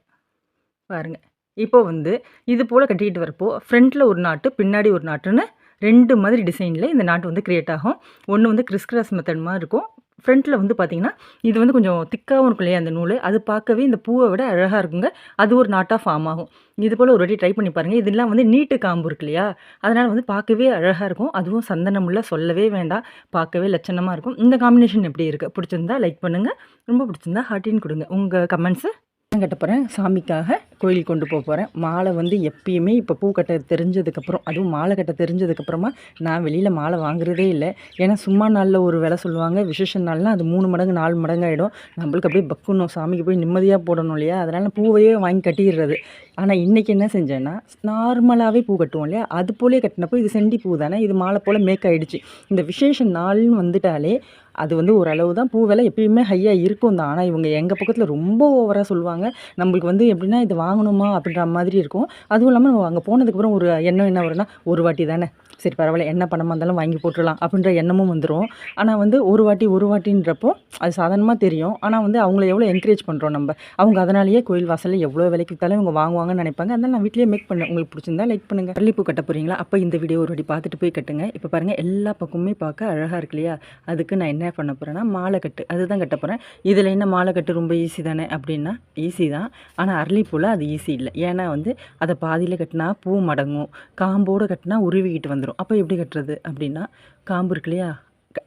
பாருங்கள், இப்போ வந்து இது போல் கட்டிக்கிட்டு வரப்போ ஃப்ரண்ட்டில் ஒரு நாட்டு பின்னாடி ஒரு நாட்டுன்னு 2 மாதிரி டிசைனில் இந்த நாட்டு வந்து க்ரியேட் ஆகும். ஒன்று வந்து கிறிஸ் மெத்தட் மாதிரி இருக்கும். ஃப்ரண்ட்டில் வந்து பார்த்திங்கன்னா இது வந்து கொஞ்சம் திக்காகவும் இருக்கும் இல்லையா அந்த நூல், அது பார்க்கவே இந்த பூவை விட அழகாக இருக்குங்க. அது ஒரு நாட்டாக ஃபார்ம் ஆகும். இது போல் ஒரு வாட்டி ட்ரை பண்ணி பாருங்கள். இதெல்லாம் வந்து நீட்டு காம்பு இருக்கு இல்லையா, அதனால் வந்து பார்க்கவே அழகாக இருக்கும். அதுவும் சந்தனமுள்ள சொல்லவே வேண்டாம், பார்க்கவே லட்சணமாக இருக்கும். இந்த காம்பினேஷன் எப்படி இருக்குது, பிடிச்சிருந்தா லைக் பண்ணுங்கள். ரொம்ப பிடிச்சிருந்தா ஹார்ட்டின் கொடுங்க. உங்கள் கமெண்ட்ஸை கட்ட போகிறேன். சாமிக்காக கோயிலுக்கு கொண்டு போகிறேன். மாலை வந்து எப்பயுமே இப்போ பூ கட்ட தெரிஞ்சதுக்கப்புறம், அதுவும் மாலை கட்ட தெரிஞ்சதுக்கப்புறமா நான் வெளியில் மாலை வாங்குறதே இல்லை. ஏன்னா சும்மா நாளில் ஒரு விலை சொல்லுவாங்க, விசேஷ நாள்னால் அது 3 மடங்கு 4 மடங்கு ஆகிடும். நம்மளுக்கு அப்படியே பக்குணும், சாமிக்கு போய் நிம்மதியாக போடணும் இல்லையா, அதனால் பூவையே வாங்கி கட்டிடுறது. ஆனால் இன்றைக்கி என்ன செஞ்சேன்னா, நார்மலாகவே பூ கட்டுவோம் இல்லையா, அது போலே கட்டினப்போ இது செண்டி பூ தானே, இது மாலை போல் மேக் ஆகிடுச்சு. இந்த விசேஷ நாள்னு வந்துட்டாலே அது வந்து ஓரளவு தான் பூ விலை எப்பயுமே ஹையாக இருக்கும் தான். ஆனால் இவங்க எங்கள் பக்கத்தில் ரொம்ப ஓவராக சொல்லுவாங்க. நம்மளுக்கு வந்து எப்படின்னா இது வாங்கணுமா அப்படின்ற மாதிரி இருக்கும். அதுவும் இல்லாமல் நம்ம அங்கே போனதுக்கப்புறம் ஒரு எண்ணம் என்ன வரும்னா, ஒரு வாட்டி தானே, சரி பரவாயில்ல, என்ன பணமாக இருந்தாலும் வாங்கி போட்டுடலாம் அப்படின்ற எண்ணமும் வந்துடும். ஆனால் வந்து ஒரு வாட்டின்றப்போ அது சாதாரணமாக தெரியும். ஆனால் வந்து அவங்கள எவ்வளோ என்கரேஜ் பண்ணுறோம் நம்ம, அவங்க அதனாலேயே கோயில் வாசலில் எவ்வளோ விலைக்கு விற்றாலும் இவங்க வாங்குவாங்கன்னு நினைப்பாங்க. அதனால் நான் வீட்டிலேயே மேக் பண்ணேன். உங்களுக்கு பிடிச்சிருந்தா லைக் பண்ணுங்கள். அரளிப்பூ கட்ட போகிறீங்களா, அப்போ இந்த வீடியோ ஒரு வாட்டி பார்த்துட்டு போய் கட்டுங்க. இப்போ பாருங்கள், எல்லா பக்கமுமே பார்க்க அழகாக இருக்கு இல்லையா. அதுக்கு நான் என்ன பண்ண போகிறேன்னா, மாலை கட்டு அதுதான் கட்ட போகிறேன். இதில் என்ன மாலை கட்டு ரொம்ப ஈஸி தானே அப்படின்னா, ஈஸி தான். ஆனால் அரளிப்பூவில் அது ஈஸி இல்லை. ஏன்னா வந்து அதை பாதியில் கட்டினா பூ மடங்கும், காம்போடு கட்டினா உருவிக்கிட்டு வந்துடும். அப்போ எப்படி கட்டுறது அப்படின்னா, காம்பு இருக்கு இல்லையா,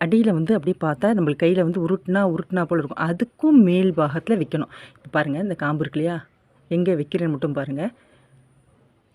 அடியில் வந்து அப்படியே பார்த்தா நம்மளுக்கு கையில் வந்து உருட்டுனா போல் இருக்கும். அதுக்கும் மேல் பாகத்தில் வைக்கணும். இப்போ பாருங்கள், இந்த காம்பு இருக்கு இல்லையா, எங்கே வைக்கிறேன்னு மட்டும் பாருங்கள்.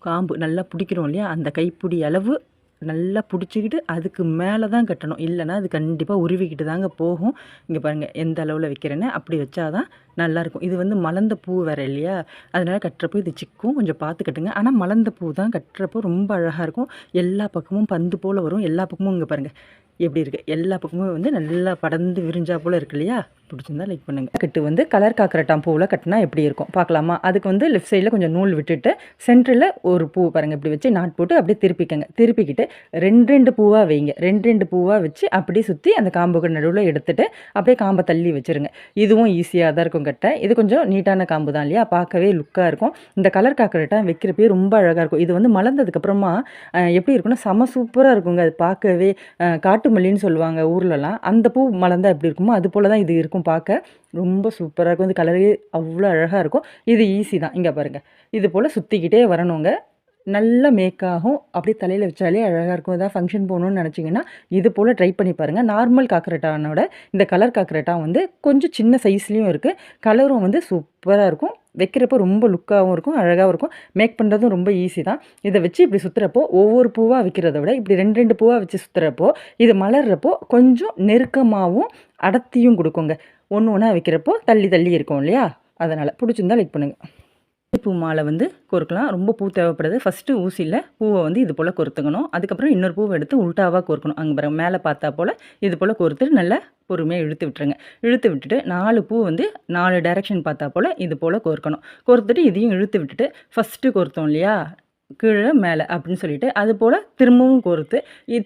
காம்பு நல்லா பிடிக்கிறோம் இல்லையா, அந்த கைப்பிடி அளவு நல்லா பிடிச்சிக்கிட்டு அதுக்கு மேலே தான் கட்டணும். இல்லைனா அது கண்டிப்பாக உருவிக்கிட்டு தாங்க போகும். இங்கே பாருங்கள் எந்த அளவில் வைக்கிறேன்னு, அப்படி வச்சா தான் நல்லாயிருக்கும். இது வந்து மலர்ந்த பூ வேறு இல்லையா, அதனால் கட்டுறப்போ இது சிக்கும், கொஞ்சம் பார்த்து கட்டுங்க. ஆனால் மலர்ந்த பூ தான் கட்டுறப்போ ரொம்ப அழகாக இருக்கும். எல்லா பக்கமும் பந்து போல் வரும். எல்லா பக்கமும் இங்கே பாருங்கள் எப்படி இருக்குது, எல்லா பக்கமும் வந்து நல்லா படர்ந்து விரிஞ்சா போல் இருக்கு இல்லையா. பிடிச்சிருந்தா லைக் பண்ணுங்கள். கட்டு வந்து கலர் காக்கரட்டான் பூவில் கட்டினா எப்படி இருக்கும் பார்க்கலாமா. அதுக்கு வந்து லெஃப்ட் சைடில் கொஞ்சம் நூல் விட்டுட்டு சென்டரில் ஒரு பூ பாருங்கள் இப்படி வச்சு நாட் போட்டு அப்படியே திருப்பிக்கங்க. திருப்பிக்கிட்டு 2 பூவாக வைங்க. 2 பூவாக வச்சு அப்படியே சுற்றி அந்த காம்புக்கு நடுவில் எடுத்துகிட்டு அப்படியே காம்பை தள்ளி வச்சுருங்க. இதுவும் ஈஸியாக தான் இருக்கும் கட்ட. இது கொஞ்சம் நீட்டான காம்பு தான் இல்லையா, பார்க்கவே லுக்காக இருக்கும். இந்த கலர் காக்கரட்டான் வைக்கிறப்பே ரொம்ப அழகாக இருக்கும். இது வந்து மலர்ந்ததுக்கப்புறமா எப்படி இருக்குன்னா செம சூப்பராக இருக்குங்க. அது பார்க்கவே காட்டு மல்லின்னு சொல்லுவாங்க ஊர்லலாம், அந்த பூ மலர்ந்தால் எப்படி இருக்குமோ அது போல் தான் இது இருக்கும். பார்க்க ரொம்ப சூப்பராக இருக்கும். இந்த கலரே அவ்வளோ அழகாக இருக்கும். இது ஈஸி தான். இங்கே பாருங்கள், இது போல் சுற்றிக்கிட்டே வரணுங்க. நல்லா மேக்காகும். அப்படியே தலையில் வச்சாலே அழகாக இருக்கும். ஏதாவது ஃபங்க்ஷன் போகணுன்னு நினச்சிங்கன்னா இது போல் ட்ரை பண்ணி பாருங்கள். நார்மல் காக்கரட்டானோட இந்த கலர் காக்கரட்டா வந்து கொஞ்சம் சின்ன சைஸ்லேயும் இருக்குது. கலரும் வந்து சூப்பராக இருக்கும். வைக்கிறப்போ ரொம்ப லுக்காகவும் இருக்கும், அழகாகவும் இருக்கும். மேக் பண்ணுறதும் ரொம்ப ஈஸி தான். இதை வச்சு இப்படி சுற்றுறப்போ ஒவ்வொரு பூவாக வைக்கிறத விட இப்படி 2 பூவாக வச்சு சுற்றுறப்போ இது மலர்றப்போ கொஞ்சம் நெருக்கமாகவும் அடர்த்தியும் கொடுக்குங்க. ஒன்று ஒன்றா வைக்கிறப்போ தள்ளி தள்ளி இருக்கும் இல்லையா, அதனால் பிடிச்சிருந்தா லைக் பண்ணுங்கள். பூ மாலை வந்து கோர்க்கலாம். ரொம்ப பூ தேவைப்படுது. ஃபஸ்ட்டு ஊசியில் பூவை வந்து இது போல் கோர்த்துக்கணும். அதுக்கப்புறம் இன்னொரு பூவை எடுத்து உல்ட்டாவாக கோர்க்கணும். அங்கே பாருங்க, மேலே பார்த்தா போல் இது போல் கோர்த்துட்டு நல்லா பொறுமையாக இழுத்து விட்டுருங்க. இழுத்து விட்டுட்டு 4 பூ வந்து 4 டைரெக்ஷன் பார்த்தா போல் இது போல் கோர்க்கணும். கோர்த்துட்டு இதையும் இழுத்து விட்டுட்டு ஃபஸ்ட்டு கோர்த்தோம் இல்லையா, கீழே மேலே அப்படின்னு சொல்லிட்டு அது போல் திரும்பவும் கோர்த்து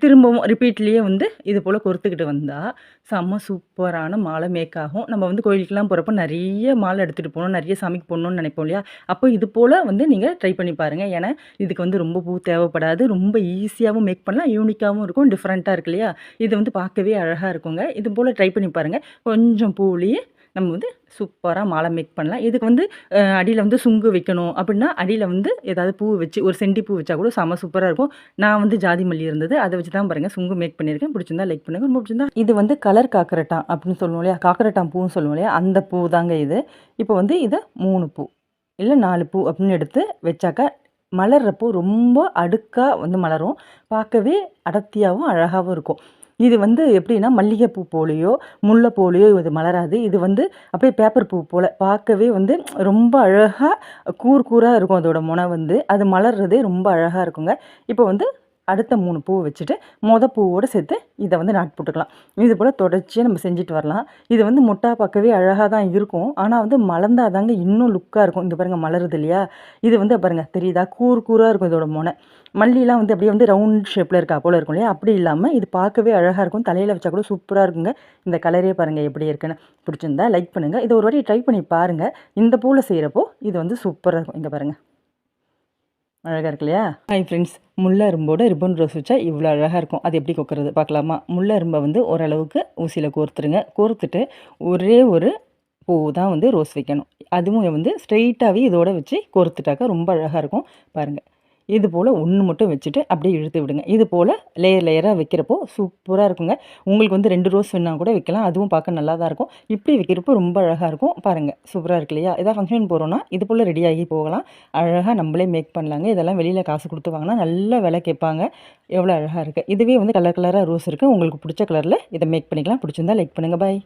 திரும்பவும் ரிப்பீட்லேயே வந்து இது போல் கோர்த்துக்கிட்டு வந்தால் செம்ம சூப்பரான மாலை மேக் ஆகும். நம்ம வந்து கோயிலுக்கெலாம் போகிறப்போ நிறைய மாலை எடுத்துகிட்டு போகணும், நிறைய சாமிக்கு போடணும்னு நினைப்போம் இல்லையா? அப்போ இது போல் வந்து நீங்கள் ட்ரை பண்ணி பாருங்கள். ஏன்னா இதுக்கு வந்து ரொம்ப பூ தேவைப்படாது, ரொம்ப ஈஸியாகவும் மேக் பண்ணலாம், யூனிக்காகவும் இருக்கும், டிஃப்ரெண்ட்டாக இருக்கு இல்லையா? இது வந்து பார்க்கவே அழகாக இருக்குங்க. இது போல் ட்ரை பண்ணி பாருங்கள். கொஞ்சம் பூவிலேயே நம்ம வந்து சூப்பராக மாலை மேக் பண்ணலாம். இதுக்கு வந்து அடியில் வந்து சுங்கு வைக்கணும் அப்படின்னா அடியில் வந்து ஏதாவது பூ வச்சு ஒரு செண்டி பூ வச்சா கூட செம சூப்பராக இருக்கும். நான் வந்து ஜாதி மல்லி இருந்தது, அதை வச்சு தான் பாருங்கள் சுங்கு மேக் பண்ணியிருக்கேன். பிடிச்சிருந்தா லைக் பண்ணுங்கள், ரொம்ப பிடிச்சிருந்தா இது வந்து கலர் காக்கரட்டான் அப்படின்னு சொல்லுவோம் இல்லையா? காக்கரட்டான் பூன்னு சொல்லுவோம் இல்லையா? அந்த பூ தாங்க இது. இப்போ வந்து இதை 3 பூ இல்லை 4 பூ அப்படின்னு எடுத்து வச்சாக்கா மலர்றப்போ ரொம்ப அடுக்காக வந்து மலரும், பார்க்கவே அடர்த்தியாகவும் அழகாகவும் இருக்கும். இது வந்து எப்படின்னா மல்லிகைப்பூ போலேயோ முல்லை போலேயோ இது மலராது. இது வந்து அப்படியே பேப்பர் பூ போல் பார்க்கவே வந்து ரொம்ப அழகாக கூராக இருக்கும். அதோட முனை வந்து அது மலர்றதே ரொம்ப அழகாக இருக்குங்க. இப்போ வந்து அடுத்த 3 பூ வச்சுட்டு பூவோடு சேர்த்து இதை வந்து நாட்டு போட்டுக்கலாம். இது போல் தொடர்ச்சியாக நம்ம செஞ்சுட்டு வரலாம். இது வந்து மொட்டா பார்க்கவே அழகாக தான் இருக்கும், ஆனால் வந்து மலர்ந்தாதாங்க இன்னும் லுக்காக இருக்கும். இங்கே பாருங்கள் மலருது இல்லையா? இது வந்து பாருங்கள் தெரியுதா? கூராக இருக்கும் இதோட முனை. மல்லிலாம் வந்து அப்படியே வந்து ரவுண்ட் ஷேப்பில் இருக்கா போல் இருக்கும் இல்லையா? அப்படி இல்லாமல் இது பார்க்கவே அழகாக இருக்கும். தலையில் வச்சா கூட சூப்பராக இருக்குங்க. இந்த கலரே பாருங்கள் எப்படி இருக்குன்னு. பிடிச்சிருந்தா லைக் பண்ணுங்கள். இதை ஒரு வாட்டி ட்ரை பண்ணி பாருங்கள். இந்த பூவில் செய்கிறப்போ இது வந்து சூப்பராக இருக்கும். இங்கே பாருங்கள் அழகாக இருக்கு இல்லையா? ஹாய் ஃப்ரெண்ட்ஸ், முல்லை அரும்போட ரிப்பன் ரோஸ் வச்சா இவ்வளோ அழகாக இருக்கும். அது எப்படி கொக்குறது பார்க்கலாமா? முல்லை அரும்பை வந்து ஓரளவுக்கு ஊசியில் கோர்த்துருங்க. கோர்த்துட்டு ஒரே ஒரு பூ தான் வந்து ரோஸ் வைக்கணும். அதுவும் வந்து ஸ்ட்ரெயிட்டாகவே இதோட வச்சு கோர்த்துட்டாக்கா ரொம்ப அழகாக இருக்கும். பாருங்கள், இது போல் ஒன்று மட்டும் வச்சுட்டு அப்படியே இழுத்து விடுங்க. இது போல் லேயராக வைக்கிறப்போ சூப்பராக இருக்குங்க. உங்களுக்கு வந்து 2 ரோஸ் வேணால் கூட வைக்கலாம், அதுவும் பார்க்க நல்லா தான் இருக்கும். இப்படி வைக்கிறப்போ ரொம்ப அழகாக இருக்கும். பாருங்கள் சூப்பராக இருக்கு இல்லையா? ஏதாவது ஃபங்க்ஷன் போகிறோன்னா இது போல் ரெடியாகி போகலாம். அழகாக நம்மளே மேக் பண்ணலாங்க. இதெல்லாம் வெளியில் காசு கொடுத்து வாங்கினா நல்ல விலை கேட்பாங்க. எவ்வளோ அழகாக இருக்குது. இதுவே வந்து கலர் கலராக ரோஸ் இருக்குது. உங்களுக்கு பிடிச்ச கலரில் இதை மேக் பண்ணிக்கலாம். பிடிச்சிருந்தா லைக் பண்ணுங்கள். பாய்.